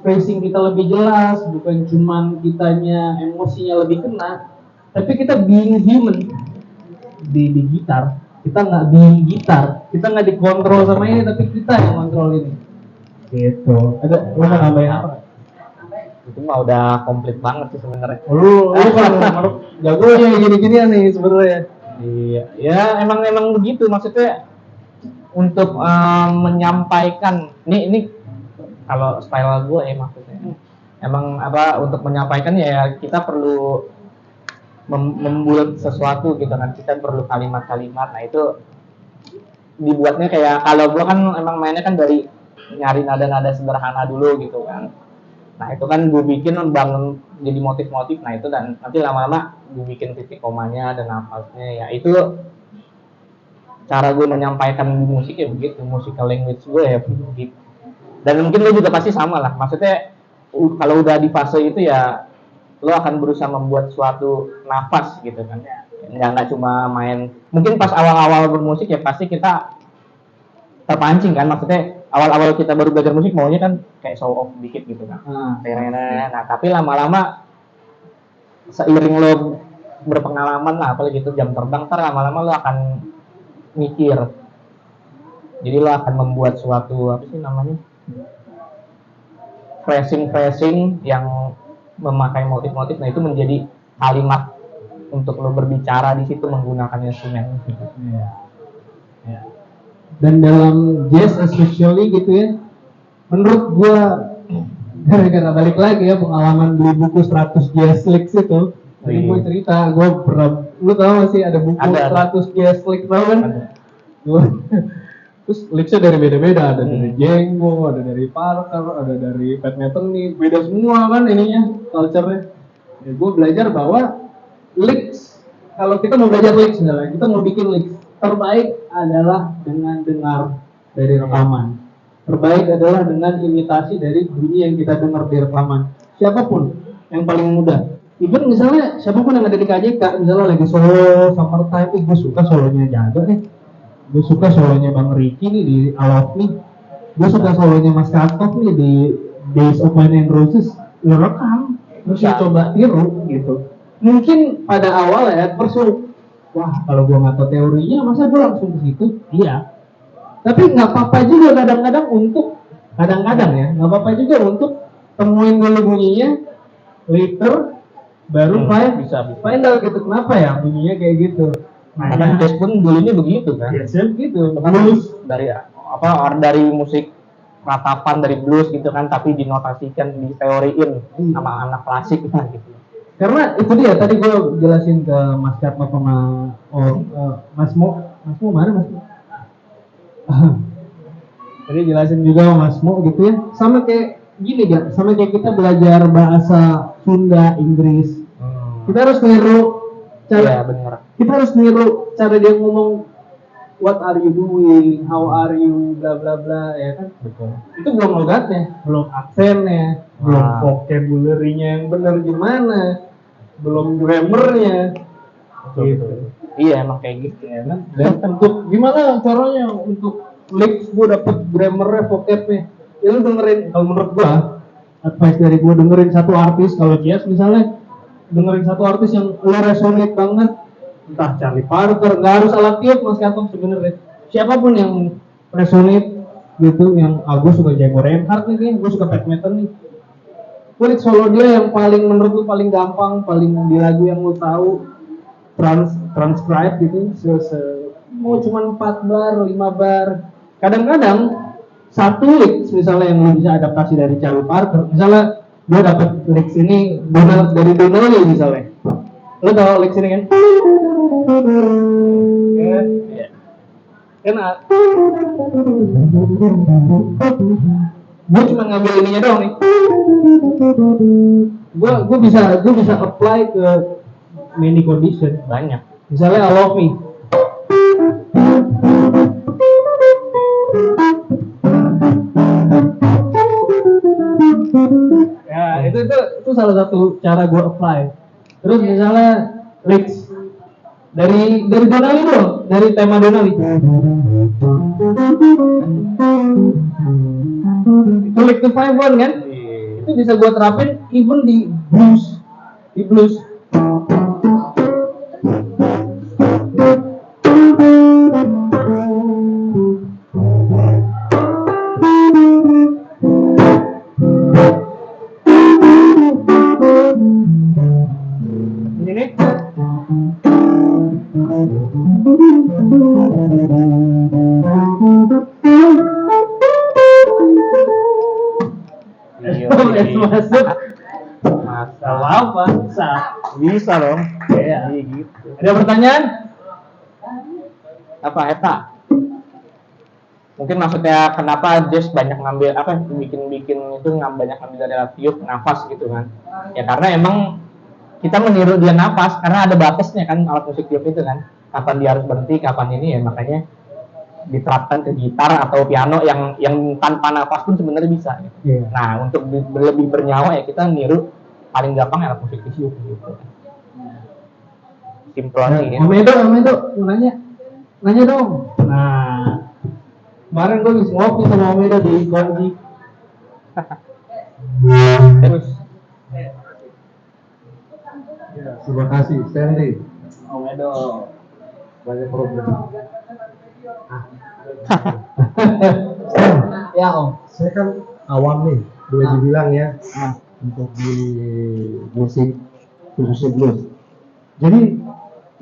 [SPEAKER 1] phrasing kita lebih jelas, bukan cuman kitanya emosinya lebih kena, tapi kita being human di gitar kita nggak di gitar, kita nggak dikontrol sama ini, tapi kita yang kontrol ini. Gitu. Ada lu mau nambahin apa?
[SPEAKER 5] Itu mah udah komplit banget sih sebenarnya.
[SPEAKER 1] Lu kan jago ya gini-gini nih sebenarnya.
[SPEAKER 5] Iya, ya emang begitu maksudnya untuk menyampaikan ini kalau style gue ya maksudnya emang apa untuk menyampaikan ya kita perlu membuat sesuatu gitu kan, kita perlu kalimat-kalimat. Nah itu dibuatnya kayak kalau gue kan emang mainnya kan dari nyari nada-nada sederhana dulu gitu kan. Nah itu kan gue bikin bangun jadi motif-motif. Nah itu dan nanti lama-lama gue bikin titik komanya dan nafasnya. Ya itu cara gue menyampaikan di musik ya begitu, musical language gue ya begitu. Dan mungkin lo juga pasti sama lah. Maksudnya kalau udah di fase itu ya lo akan berusaha membuat suatu nafas gitu kan. Ya nggak cuma main. Mungkin pas awal-awal bermusik ya pasti kita terpancing kan, maksudnya awal-awal kita baru belajar musik maunya kan kayak show off dikit gitu kan. Nah tapi lama-lama seiring lo berpengalaman lah, apalagi itu jam terbang, ntar lama-lama lo akan mikir. Jadi lo akan membuat suatu apa sih namanya phrasing yang memakai motif-motif. Nah itu menjadi kalimat untuk lo berbicara di situ menggunakan instrumen.
[SPEAKER 1] Ya. Dan dalam jazz especially gitu ya, menurut gua gara-gara balik lagi ya pengalaman beli buku 100 jazz licks itu. Tadi gua cerita, gua pernah, lu tau gak sih ada buku 100 jazz licks tau kan? Terus licksnya dari beda-beda, ada dari Django, ada dari Parker, ada dari Pat Metheny, beda semua kan ininya, culture-nya. Ya, gue belajar bahwa licks, kalau kita mau belajar licks misalnya, kita mau bikin licks, terbaik adalah dengan dengar dari rekaman. Terbaik adalah dengan imitasi dari bunyi yang kita dengar di rekaman. Siapapun yang paling mudah. Even misalnya siapapun yang ada di KJK, misalnya lagi solo Summertime, gue suka solonya Jaga nih. Gue suka solonya Bang Ricky nih di Alot nih. Gue suka solonya Mas Katov nih di Days of Wine and Roses. Lo rekam, terus ya coba tiru gitu. Mungkin pada awal ya, persu, wah kalau gue nggak tahu teorinya, masa gue langsung ke situ? Iya. Tapi nggak apa-apa juga kadang-kadang ya, nggak apa-apa juga untuk temuin dulu bunyinya, later baru final gitu. Kenapa ya bunyinya kayak gitu?
[SPEAKER 5] Karena jazz pun dulunya begitu kan.
[SPEAKER 1] Jazz gitu.
[SPEAKER 5] Blues dari musik ratapan dari blues gitu kan, tapi dinotasikan, diteoriin sama anak klasik kan gitu.
[SPEAKER 1] Karena itu dia tadi gue jelasin ke Mas Katma sama Mas Mo mana Mas Mo? Tadi jelasin juga sama Mas Mo gitu ya. Sama kayak gini ya, sama kayak kita belajar bahasa Sunda, Inggris. Kita harus niru cara.
[SPEAKER 5] Iya benar.
[SPEAKER 1] Kita harus niru cara dia ngomong, what are you doing, how are you, bla bla bla, ya kan?
[SPEAKER 5] Betul.
[SPEAKER 1] Itu belum logatnya, belum aksennya, belum vocabulary-nya yang benar gimana, belum grammarnya.
[SPEAKER 5] Betul. Iya emang kayak gitu ya kan.
[SPEAKER 1] Dan untuk gimana caranya untuk licks gue dapet grammarnya, vocabnya, ya lu dengerin. Kalau menurut gua, advice dari gua, dengerin satu artis. Kalau jazz misalnya, dengerin satu artis yang lo resonate banget, entah Charlie Parker, nggak harus alat tiup Mas Katong sebenarnya, siapapun yang resonate gitu, yang gue suka Django Reinhardt nih, gue suka Pat Metheny nih, kulit solo dia yang paling menurut lu paling gampang, paling di lagu yang lu tahu, transcribe gitu, mau cuma 4 bar, 5 bar, kadang-kadang satu lick misalnya yang lu bisa adaptasi dari Charlie Parker, misalnya gue dapet licks ini dari Donnelly misalnya, lo tau licks ini kan? Kan gue cuma ngambil ininya doang nih. Gue bisa apply ke many condition
[SPEAKER 5] Banyak.
[SPEAKER 1] misalnya I love me. Ya itu salah satu cara gue apply. Terus misalnya licks dari Donnelly dong, dari tema Donnelly. Itu lick to 5/1 kan? Itu bisa gue terapin even di blues. Di blues. Gak apa-apa, bisa.
[SPEAKER 3] Bisa dong.
[SPEAKER 1] Iya.
[SPEAKER 3] Gitu.
[SPEAKER 1] Ada pertanyaan? Apa Eta? Mungkin maksudnya kenapa Jess banyak ngambil apa bikin itu banyak ngambil dari tiup nafas gitu kan? Ya karena emang kita meniru dia nafas karena ada batasnya kan alat musik tiup itu kan. Kapan dia harus berhenti, kapan ini ya makanya diterapkan ke gitar atau piano yang tanpa nafas pun sebenarnya bisa. Gitu.
[SPEAKER 4] Iya.
[SPEAKER 1] Nah untuk lebih bernyawa ya kita niru paling gampang alat musik tiup gitu. Simple aja ya.
[SPEAKER 2] Om Edo, mau nanya dong. Nah, kemarin gue habis ngopi sama Om Edo di Konji.
[SPEAKER 1] Terus
[SPEAKER 4] Terima kasih, Stanley.
[SPEAKER 2] Om Edo.
[SPEAKER 4] Banyak problem.
[SPEAKER 2] Ya Om.
[SPEAKER 4] Saya kan awam nih, boleh dibilang ya, untuk di musik khususnya blues. Jadi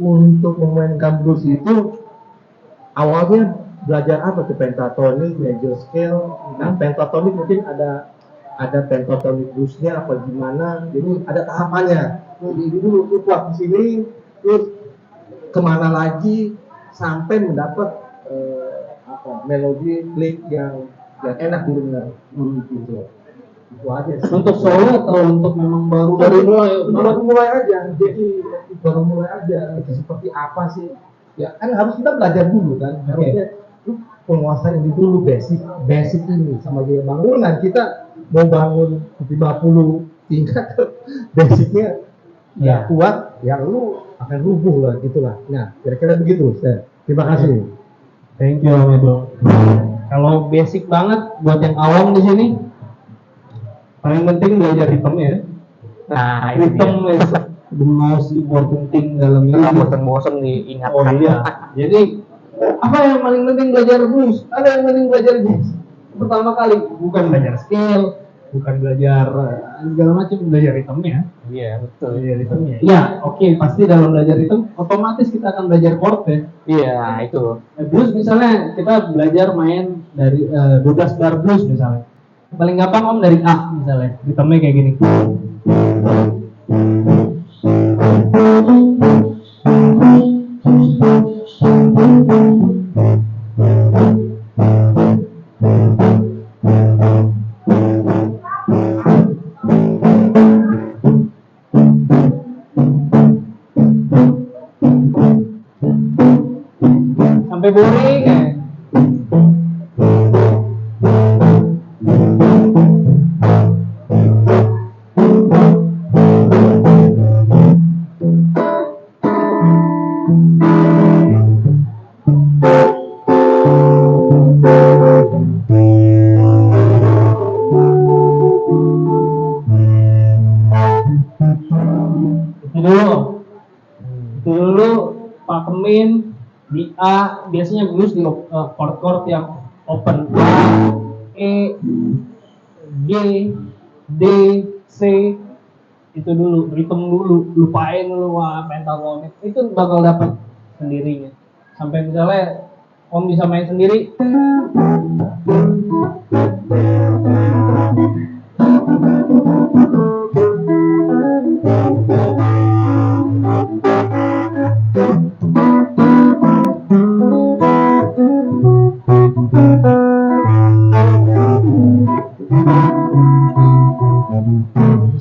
[SPEAKER 4] untuk memainkan blues itu awalnya belajar apa tuh, pentatonic, major scale. Nah, pentatonic mungkin ada pentatonic bluesnya apa gimana. Jadi ada tahapannya. Jadi dulu kuat di sini, terus kemana lagi sampai mendapat melodi lick yang enak didengar. Gitu. Itu aja sih.
[SPEAKER 2] Untuk solo atau untuk memang baru
[SPEAKER 4] baru mulai aja, jadi baru mulai aja itu seperti apa sih ya, kan harus kita belajar dulu kan. Harusnya lu penguasaan ini dulu, basic ini sama kayak bangunan. Kita mau bangun 50 tingkat basicnya
[SPEAKER 1] ya
[SPEAKER 4] kuat, ya lu akan rubuh lah gitulah. Nah kira-kira begitu. Terima kasih.
[SPEAKER 2] Thank you Om Edo. Kalau basic banget buat yang awam di sini, paling penting belajar ritme ya.
[SPEAKER 1] nah itu dia.
[SPEAKER 2] Ritme is the most important thing dalam
[SPEAKER 1] Kita
[SPEAKER 2] music.
[SPEAKER 1] bosan-bosan diingatkan.
[SPEAKER 2] Oh iya. Jadi apa yang paling penting belajar blues? Ada yang penting belajar jazz. Pertama kali bukan belajar skill, bukan belajar segala macam, belajar ritmenya.
[SPEAKER 1] Iya betul.
[SPEAKER 2] Belajar ritmenya. Ya, oke, pasti dalam belajar ritme otomatis kita akan belajar chord ya.
[SPEAKER 1] Iya itu.
[SPEAKER 2] Blues misalnya kita belajar main dari 12 bar blues misalnya. Paling gampang Om dari A misalnya, ritmenya kayak gini. Sampai boring ya. Itu dulu pakemin di A, biasanya blues di chord-chord yang open. A, E, G, D, C, itu dulu, ritme dulu, lupain dulu pentatonic, itu bakal dapat sendirinya. Sampai misalnya Om bisa main sendiri.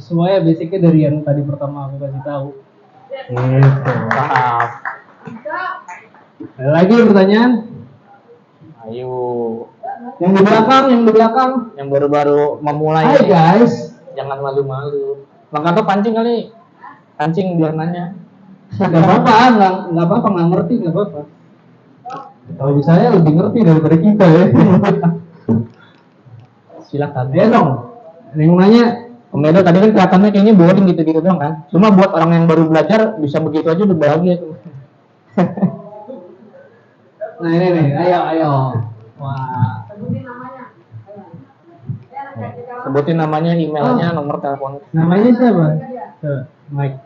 [SPEAKER 2] Semuanya basicnya dari yang tadi pertama aku kasih tahu. Gitu.
[SPEAKER 1] Maaf.
[SPEAKER 2] Ada lagi pertanyaan?
[SPEAKER 1] Ayo.
[SPEAKER 2] Yang di belakang,
[SPEAKER 1] Yang baru-baru memulai.
[SPEAKER 2] Hai guys.
[SPEAKER 1] Jangan malu-malu. Bang Kato pancing kali. Pancing biar nanya.
[SPEAKER 2] Nggak apa-apa, nggak ngerti, nggak apa-apa. Kalau misalnya lebih ngerti daripada kita ya.
[SPEAKER 1] Silakan.
[SPEAKER 2] Ya dong. Ada yang mau nanya?
[SPEAKER 1] Om Edo tadi kan kelihatannya kayaknya boring gitu-gitu doang kan. Cuma buat orang yang baru belajar bisa begitu aja udah bahagia tuh.
[SPEAKER 2] Nah ini nih, ayo. Wah.
[SPEAKER 1] Sebutin namanya, emailnya, nomor telepon.
[SPEAKER 2] Namanya siapa? Coba, Mike.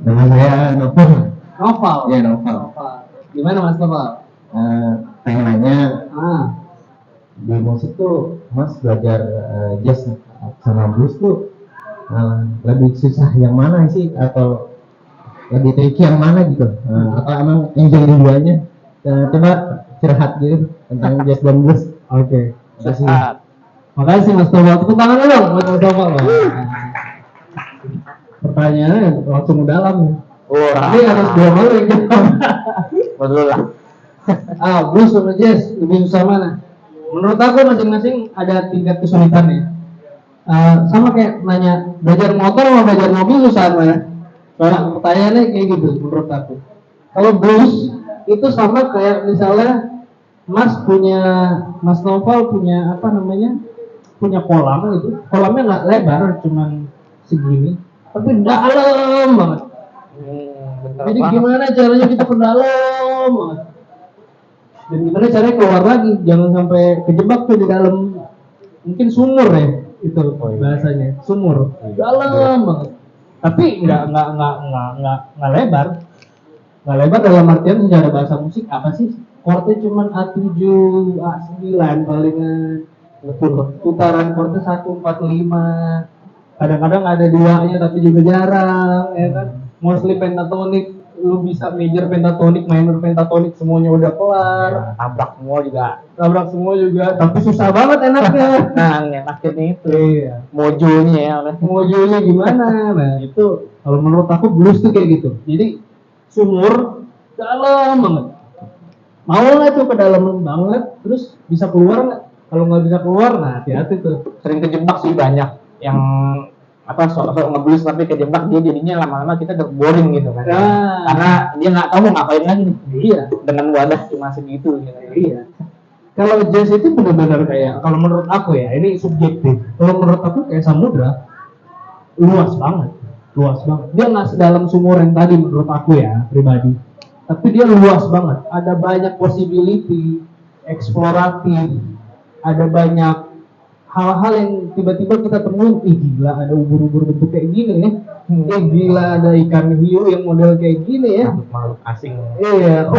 [SPEAKER 4] Nama saya Novel.
[SPEAKER 2] Noval.
[SPEAKER 4] Ya, Novel.
[SPEAKER 2] Gimana Mas Noval?
[SPEAKER 4] Pengen nanya,
[SPEAKER 2] Ah,
[SPEAKER 4] di musik tuh Mas belajar jazz
[SPEAKER 6] sama blues tuh lebih susah yang mana sih, atau lebih tricky yang mana gitu? Atau emang enjoy dua-duanya? Coba curhat gitu tentang jazz dan blues.
[SPEAKER 1] Oke.
[SPEAKER 6] Makasih.
[SPEAKER 1] Makasih Mas Tobal. Tepuk tangan dulu dong buat Mas Tobal. Pertanyaannya langsung ke dalam. Ini harus dua malu yang jawab.
[SPEAKER 3] Betul lah.
[SPEAKER 1] Blues sama jazz lebih susah mana? Menurut aku masing-masing ada tingkat kesulitannya. Sama kayak nanya belajar motor sama belajar mobil susah mana? Soalnya pertanyaannya kayak gitu menurut aku. Kalau blues itu sama kayak misalnya Mas Noval punya apa namanya? Punya kolam gitu. Kolamnya nggak lebar, cuman segini, tapi dalam banget. Jadi gimana caranya kita ke dalam banget? Dan gimana caranya keluar lagi? Jangan sampai kejebak tuh di dalam, mungkin sumur ya itu bahasanya, sumur dalam banget. Tapi nggak lebar, nggak lebar dalam artian secara bahasa musik apa sih? Chordnya cuma A7, A9 palingan. Putaran chordnya 145. Kadang-kadang ada duanya tapi juga jarang, ya kan? Mostly pentatonic, lu bisa major pentatonic, minor pentatonic, semuanya udah kelar.
[SPEAKER 3] Tabrak semua juga.
[SPEAKER 1] Tapi susah banget enaknya.
[SPEAKER 3] Nah, enaknya itu.
[SPEAKER 1] Iya.
[SPEAKER 3] Mojonya ya.
[SPEAKER 1] Mojonya gimana? Nah, itu kalau menurut aku blues tuh kayak gitu. Jadi sumur dalam banget. Mau nggak tuh ke dalam banget, terus bisa keluar nggak? Kalau nggak bisa keluar, nah hati-hati tuh.
[SPEAKER 3] Sering kejebak sih banyak yang apa sok ngeblues tapi kejebak, dia jadinya lama-lama kita udah boring gitu kan. Karena dia nggak tahu mau ngapain lagi nih.
[SPEAKER 1] Iya.
[SPEAKER 3] Dengan wadah cuma segitu gitu.
[SPEAKER 1] Iya. Kalau jazz itu benar-benar kayak, kalau menurut aku ya, ini subjektif. Kalau menurut aku kayak samudra, luas banget. Dia nggak sedalam sumur yang tadi menurut aku ya pribadi. Tapi dia luas banget. Ada banyak possibility, eksploratif. Ada banyak hal-hal yang tiba-tiba kita temuin, gila ada ubur-ubur bentuk kayak gini ya. Gila ada ikan hiu yang model kayak gini ya.
[SPEAKER 3] Makhluk asing.
[SPEAKER 1] Iya,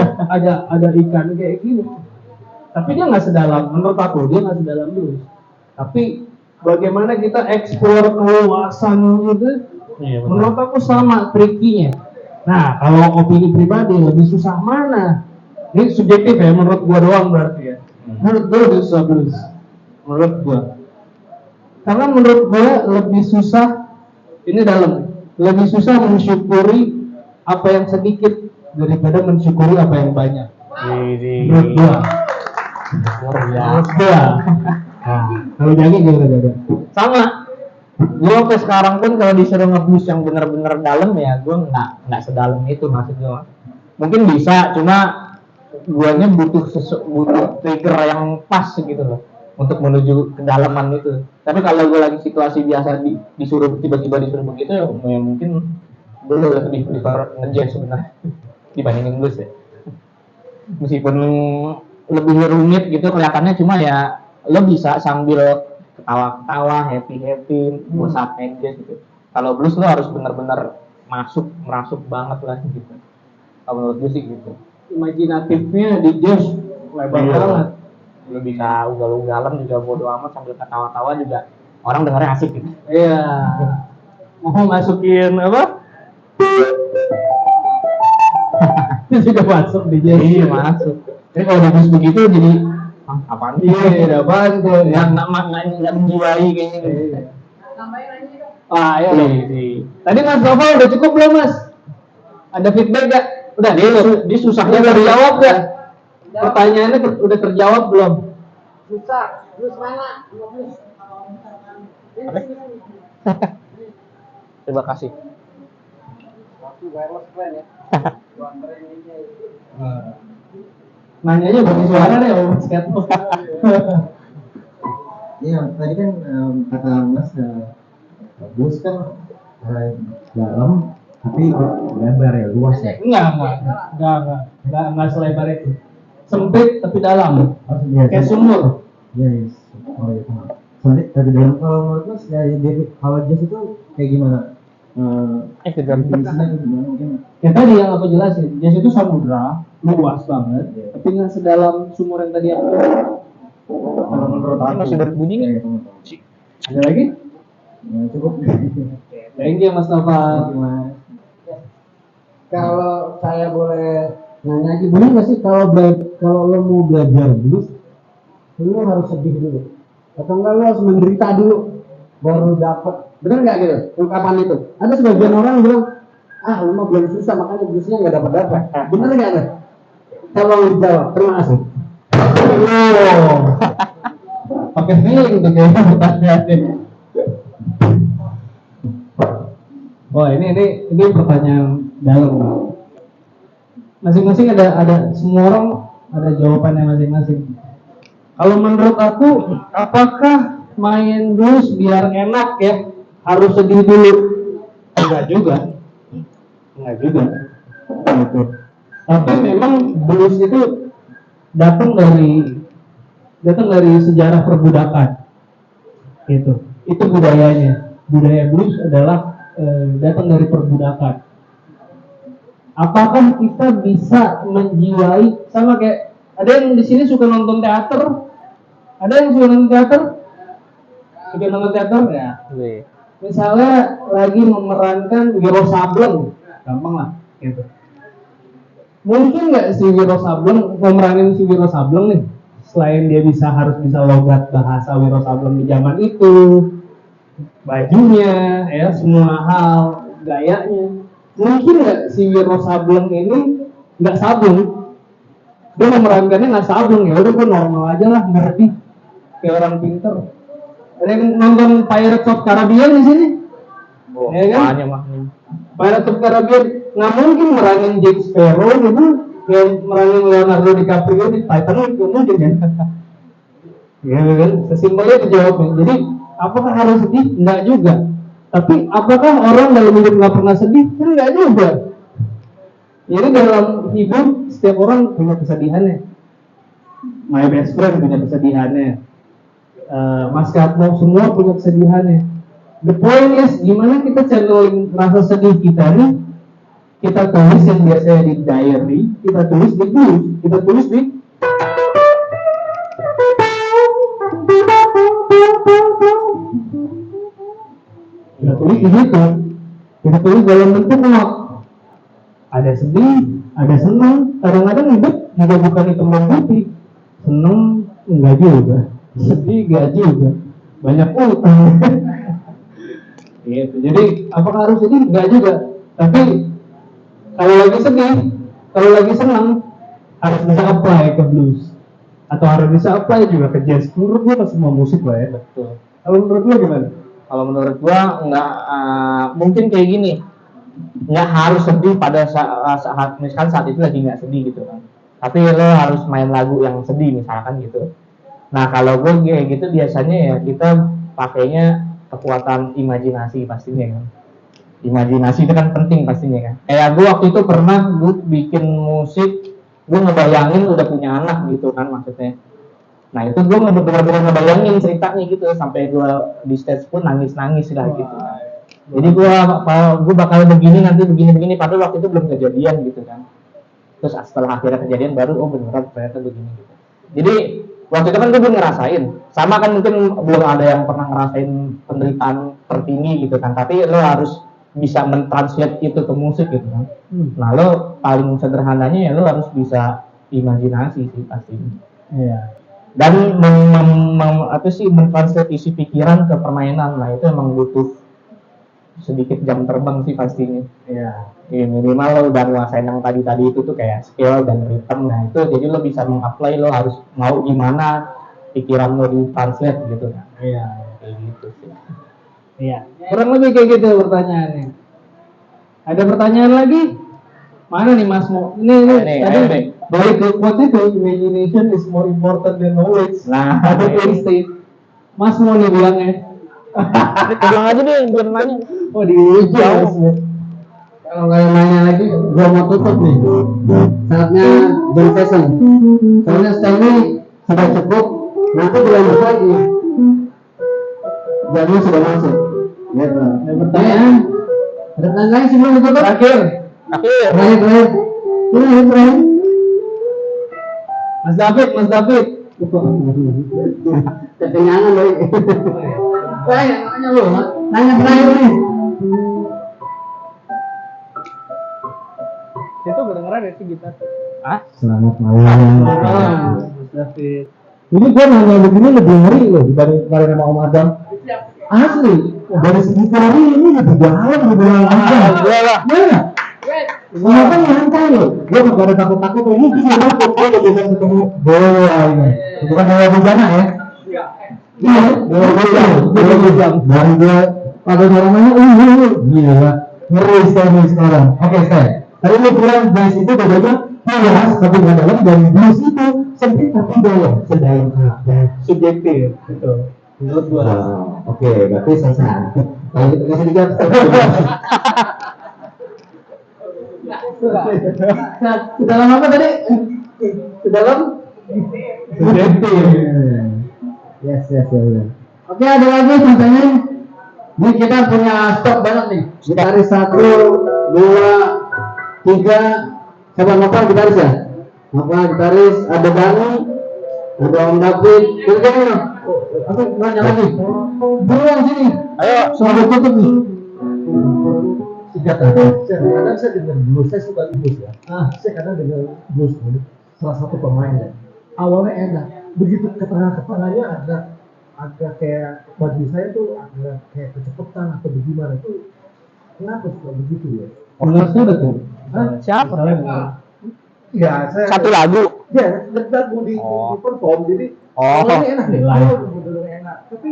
[SPEAKER 1] ada ikan kayak gini. Tapi dia nggak sedalam, menurut aku dia nggak sedalam blues. Tapi bagaimana kita eksplor keluasan gitu, menurut aku sama trikinya. Nah, kalau opini pribadi lebih susah mana? Ini subjektif ya, menurut gua doang berarti ya. Menurut gua lebih susah blues. Menurut gua. Karena menurut gua lebih susah, ini dalam, lebih susah mensyukuri apa yang sedikit daripada mensyukuri apa yang banyak. Menurut gua. Menurut gua. Nah, kalau Jagi gimana Jaga?
[SPEAKER 3] Sama. Gue sampai sekarang pun kalau disuruh ngeblues yang bener-bener dalam ya, gue nggak sedalam itu maksud gue. Mungkin bisa, cuma guanya butuh trigger yang pas gitu loh untuk menuju kedalaman itu. Tapi kalau gue lagi situasi biasa disuruh tiba-tiba disuruh begitu ya mungkin gue lebih prefer nge-jazz sebenarnya dibandingin blues ya. Meskipun lebih rumit gitu kelihatannya, cuma ya lo bisa sambil ketawa-ketawa, happy-happy, saat main jazz gitu. Kalau blues lo harus benar-benar merasuk banget lah gitu. Kalau menurut gue sih gitu.
[SPEAKER 1] Imajinatifnya di jazz lebar banget.
[SPEAKER 3] Lo bisa ugal-ugalan juga bodo amat sambil ketawa-tawa juga orang dengarnya asik gitu.
[SPEAKER 1] Iya. Mau masukin apa? Itu juga masuk di jazz.
[SPEAKER 3] Iya masuk. Jadi kalau di blues begitu jadi apaan sih?
[SPEAKER 1] Iya, apaan tuh?
[SPEAKER 3] Yang nggak menjiwai kayaknya.
[SPEAKER 1] Ya. Tadi Mas Novel udah cukup belum Mas? Ada feedback gak? Udah, dia susahnya terjawab gak? Pertanyaannya udah terjawab belum? Susah. Terus mana?
[SPEAKER 3] Terima kasih.
[SPEAKER 1] Nanyanya bagi suara deh, Mas Kato.
[SPEAKER 6] Iya, tadi kan kata Mas blues kan dalam tapi lebar ya, luas ya.
[SPEAKER 1] Enggak selebar itu. Sempit tapi dalam. Kayak sumur.
[SPEAKER 6] Iya, yes. Oh iya, paham. Sempit tapi dalam. Kalau menurut Mas ya, kalau jazz itu kayak gimana? Definisinya gimana mungkin?
[SPEAKER 1] Kayak tadi yang aku jelasin, jazz itu samudra, luas banget, tapi nggak sedalam sumur yang tadi aku. Kalau menurut aku
[SPEAKER 3] Masih berbunyi nggak?
[SPEAKER 1] ada lagi?
[SPEAKER 6] Ya, cukup.
[SPEAKER 2] Thank you Mas Nova.
[SPEAKER 6] Mas.
[SPEAKER 4] Kalau saya boleh nanya lagi, benar nggak sih kalau lo mau belajar blues, lo harus sedih dulu, atau enggak lo harus menderita dulu, baru dapet, benar nggak gitu ungkapan itu? Ada sebagian orang bilang, ah lo mah belum susah makanya bluesnya nggak dapat, benar nggak ada? Tolong dijawab, terima kasih.
[SPEAKER 2] Oh, pakai feeling tuh kayaknya pertanyaannya. Oh ini pertanyaan dalam. Masing-masing ada semua orang ada jawabannya masing-masing. Kalau menurut aku, apakah main blues biar enak ya harus sedih dulu? Enggak juga. Gitu. Tapi memang blues itu datang dari sejarah perbudakan. Gitu. Itu budayanya. Budaya blues adalah datang dari perbudakan. Apakah kita bisa menjiwai sama kayak ada yang di sini suka nonton teater? Ada yang suka nonton teater? Suka nonton teater ya? Misalnya lagi memerankan Wiro Sableng, gampang lah, gitu. Mungkin nggak si Wiro Sableng memeranin si Wiro Sableng nih? Selain dia harus bisa logat bahasa Wiro Sableng di zaman itu, bajunya, ya semua hal, gayanya. Mungkin nggak si Wiro Sableng ini nggak sableng, dia memerankannya nggak sableng, ya udah gue normal aja lah, ngerti, kayak orang pinter. Ada yang nonton Pirates of Caribbean di sini?
[SPEAKER 5] Oh,
[SPEAKER 2] Ya kan?
[SPEAKER 5] banyak mah.
[SPEAKER 2] Pirates of Caribbean nggak mungkin meranin Jack Sparrow gitu, yang meranin Leonardo DiCaprio di Titanic, nggak mungkin kan? Ya kan, sesimpelnya dijawabnya. Jadi apakah harus sedih? Enggak juga. Tapi apakah orang dalam hidup nggak pernah sedih? Kan enggak juga. Jadi dalam hidup setiap orang punya kesedihannya. My best friend punya kesedihannya. Mas Katmo semua punya kesedihannya. The point is gimana kita channeling rasa sedih kita nih? Kita tulis yang biasanya di diary, kita tulis di blues, kita tulis di kita tulis di situ. Kita tulis dalam bentuk not. Ada sedih, ada senang. Kadang-kadang hidup juga bukan hitam dan putih. Senang enggak juga, sedih enggak juga, banyak utang. Gitu. Jadi apakah harus sedih? Enggak juga. Tapi kalau lagi sedih, kalau lagi senang, harus bisa apply ke blues atau harus bisa apply juga ke jazz. Menurut gua ke semua musik lah ya. Betul. Kalau menurut gua gimana?
[SPEAKER 5] Kalau menurut gua nggak mungkin kayak gini, nggak harus sedih pada saat misalkan saat itu lagi nggak sedih gitu kan. Tapi lo harus main lagu yang sedih misalkan gitu. Nah kalau gue kayak gitu biasanya ya kita pakainya kekuatan imajinasi pastinya kan. Imajinasi itu kan penting pastinya kan. Kayak gue waktu itu pernah gue bikin musik, gue ngebayangin udah punya anak gitu kan maksudnya. Nah itu gue bener-bener ngebayangin ceritanya gitu sampai gue di stage pun nangis-nangis lah gitu. Jadi gue bakal begini nanti begini padahal waktu itu belum kejadian gitu kan. Terus setelah akhirnya kejadian baru oh beneran ternyata begini gitu. Jadi waktu itu kan gue belum ngerasain, sama kan mungkin belum ada yang pernah ngerasain penderitaan tertinggi gitu kan. Tapi lo harus bisa mentranslate itu ke musik gitu kan. Nah lo paling sederhananya ya lo harus bisa imajinasi sih pasti.
[SPEAKER 2] Iya.
[SPEAKER 5] Dan mentranslate isi pikiran ke permainan. Nah itu emang butuh sedikit jam terbang sih pastinya.
[SPEAKER 2] Iya.
[SPEAKER 5] Ya, minimal lo udah nguasain yang tadi itu tuh kayak skill dan rhythm. Nah itu jadi lo bisa mengapply, lo harus mau gimana pikiran lo di translate gitu kan.
[SPEAKER 2] Iya.
[SPEAKER 5] Kayak gitu sih.
[SPEAKER 2] Iya. Kurang lebih kayak gitu pertanyaannya. Ada pertanyaan lagi? Mana nih Mas Mo? Ini tadi balik ke quote itu, imagination is more important than knowledge.
[SPEAKER 5] Nah,
[SPEAKER 2] ada Einstein. Mas Mo nih bilangnya.
[SPEAKER 5] bilang aja deh, belum nanya.
[SPEAKER 2] Oh diuji Mas Mo.
[SPEAKER 4] Kalau nggak nanya lagi, gua mau tutup nih. Saatnya jam session. Soalnya Stanley sudah cukup. Nanti dilanjut lagi. Jamnya sudah masuk. Ya, ada pertanyaan? Ada pertanyaan lain sebelum ditutup?
[SPEAKER 2] Terakhir.
[SPEAKER 4] Terakhir. Ini terakhir.
[SPEAKER 2] Mas David.
[SPEAKER 4] Kekenyangan, Boy. Nanya lu, nanya terakhir nih.
[SPEAKER 5] Itu kedengeran ya sih gitar. Ah?
[SPEAKER 6] Selamat malam.
[SPEAKER 2] Mas David.
[SPEAKER 6] Ini gua nanya begini lebih ngeri loh dibanding kemarin sama Om Adam. Asli, dari segi teori ini lebih dalam dibanding Om Adam.
[SPEAKER 5] Iyalah.
[SPEAKER 6] Mana? Semua kan nyantai loh. Gua nggak ada takut-takut. Ini gua takut gua udah bisa ketemu bola ini. Bukan bola bujana ya? Iya, bola bujang. Dari dia pada namanya gila. Ngeri sekali sekarang. Oke, saya. Tadi lu bilang blues itu bedanya luas tapi nggak dalam, dan blues itu sempit tapi dalam, sedalam apa?
[SPEAKER 2] Subjektif, betul. Menurut gua.
[SPEAKER 6] Oke, berarti selesai. Kalau kita kasih tiga.
[SPEAKER 4] Nah, ke dalam apa tadi? Ke dalam
[SPEAKER 2] Subjektif.
[SPEAKER 6] Yes.
[SPEAKER 4] Oke, ada lagi pertanyaan. Ini kita punya stok banyak nih. Gitaris 1, 2, 3. Siapa ngapa gitaris ya? Ngapa gitaris? Ada Dani, ada Om David. Kira-kira apa nanya lagi? Buruan sini.
[SPEAKER 5] Ayo.
[SPEAKER 4] Suara tutup nih.
[SPEAKER 6] Kadang saya dengar blues, saya suka blues ya. Saya kadang dengar blues ini salah satu pemain ya. Awalnya enak, begitu ke tengah-tengahnya ada kayak bagi saya tuh ada kayak kecepatan atau bagaimana itu. Kenapa suka begitu ya?
[SPEAKER 2] Menurutnya betul.
[SPEAKER 5] Siapa?
[SPEAKER 6] Ya, saya
[SPEAKER 5] Satu lagu.
[SPEAKER 6] ya lagu di perform, jadi
[SPEAKER 5] Oh.
[SPEAKER 6] awalnya enak deh,
[SPEAKER 2] Live.
[SPEAKER 6] bener-bener enak. Tapi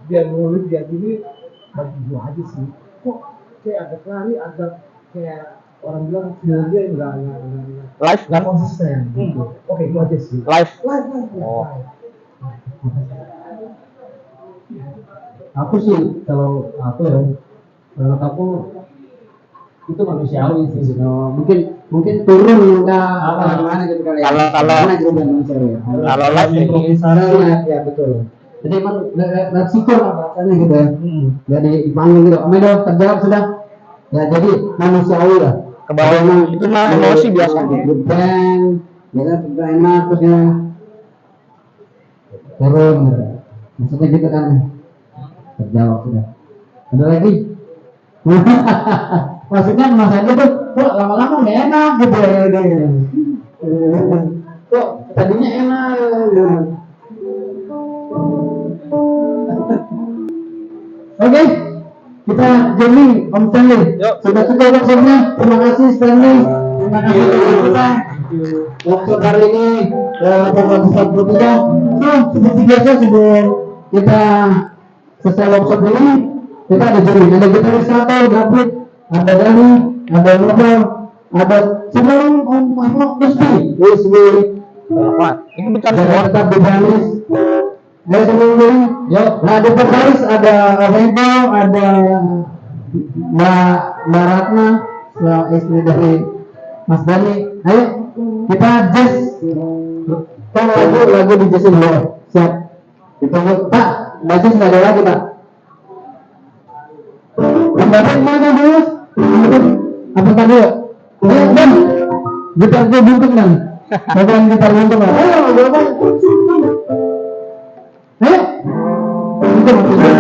[SPEAKER 6] dia nulis dia gini bagi gua aja sih. Kok kayak ada lari, ada kayak orang bilang dia enggak
[SPEAKER 5] Live kan?
[SPEAKER 6] konsisten gitu. Oke, itu aja sih.
[SPEAKER 5] Live.
[SPEAKER 6] Live.
[SPEAKER 5] Oh.
[SPEAKER 1] Aku sih kalau aku ya, menurut aku itu manusiawi sih.
[SPEAKER 4] Mungkin turun enggak apa gimana gitu kali ya.
[SPEAKER 5] Kalau-
[SPEAKER 4] Karena juga manusiawi ya.
[SPEAKER 5] Kalau live sih.
[SPEAKER 4] Improvisasi ya betul. Jadi emang resiko lah bahasanya gitu ya. Jadi dipanggil gitu. Amedo terjawab sudah. Ya jadi manusiawi lah.
[SPEAKER 5] Kebawa itu mah emosi biasanya.
[SPEAKER 4] Grup band, ya kan sudah enak terus ya turun gitu. Maksudnya gitu kan. Terjawab sudah. Ada lagi? Maksudnya mas aja tuh kok lama-lama nggak enak gitu ya. Kok tadinya enak gitu. Oke, kita jadi Om Stanley.
[SPEAKER 5] Yuk.
[SPEAKER 4] Sudah cukup workshopnya. Terima kasih Stanley. Terima kasih teman kita. Workshop hari ini tanggal 43. So, seperti biasa sebelum kita selesai workshop ini, kita ada juri. Ada gitaris 1, David, ada Dani, ada Nobel, ada sebelum Om Mahmud Wiswi.
[SPEAKER 5] Ini bukan
[SPEAKER 4] Jangan
[SPEAKER 5] semua.
[SPEAKER 4] tetap dinamis. Ayo sebelum yuk. Nah di vokalis ada Rebo, ada Mbak Ratna, istri dari Mas Dani. Ayo kita jazz. Kan lagu di jazzin dulu. Siap. Kita Pak, basis nggak ada lagi Pak. Bapak mana dulu? Apa tadi? Ayo Dan, gitar gue buntung Dan. Bapak gitar buntung lah. Ayo, Bapak. Ayo. Itu maksudnya.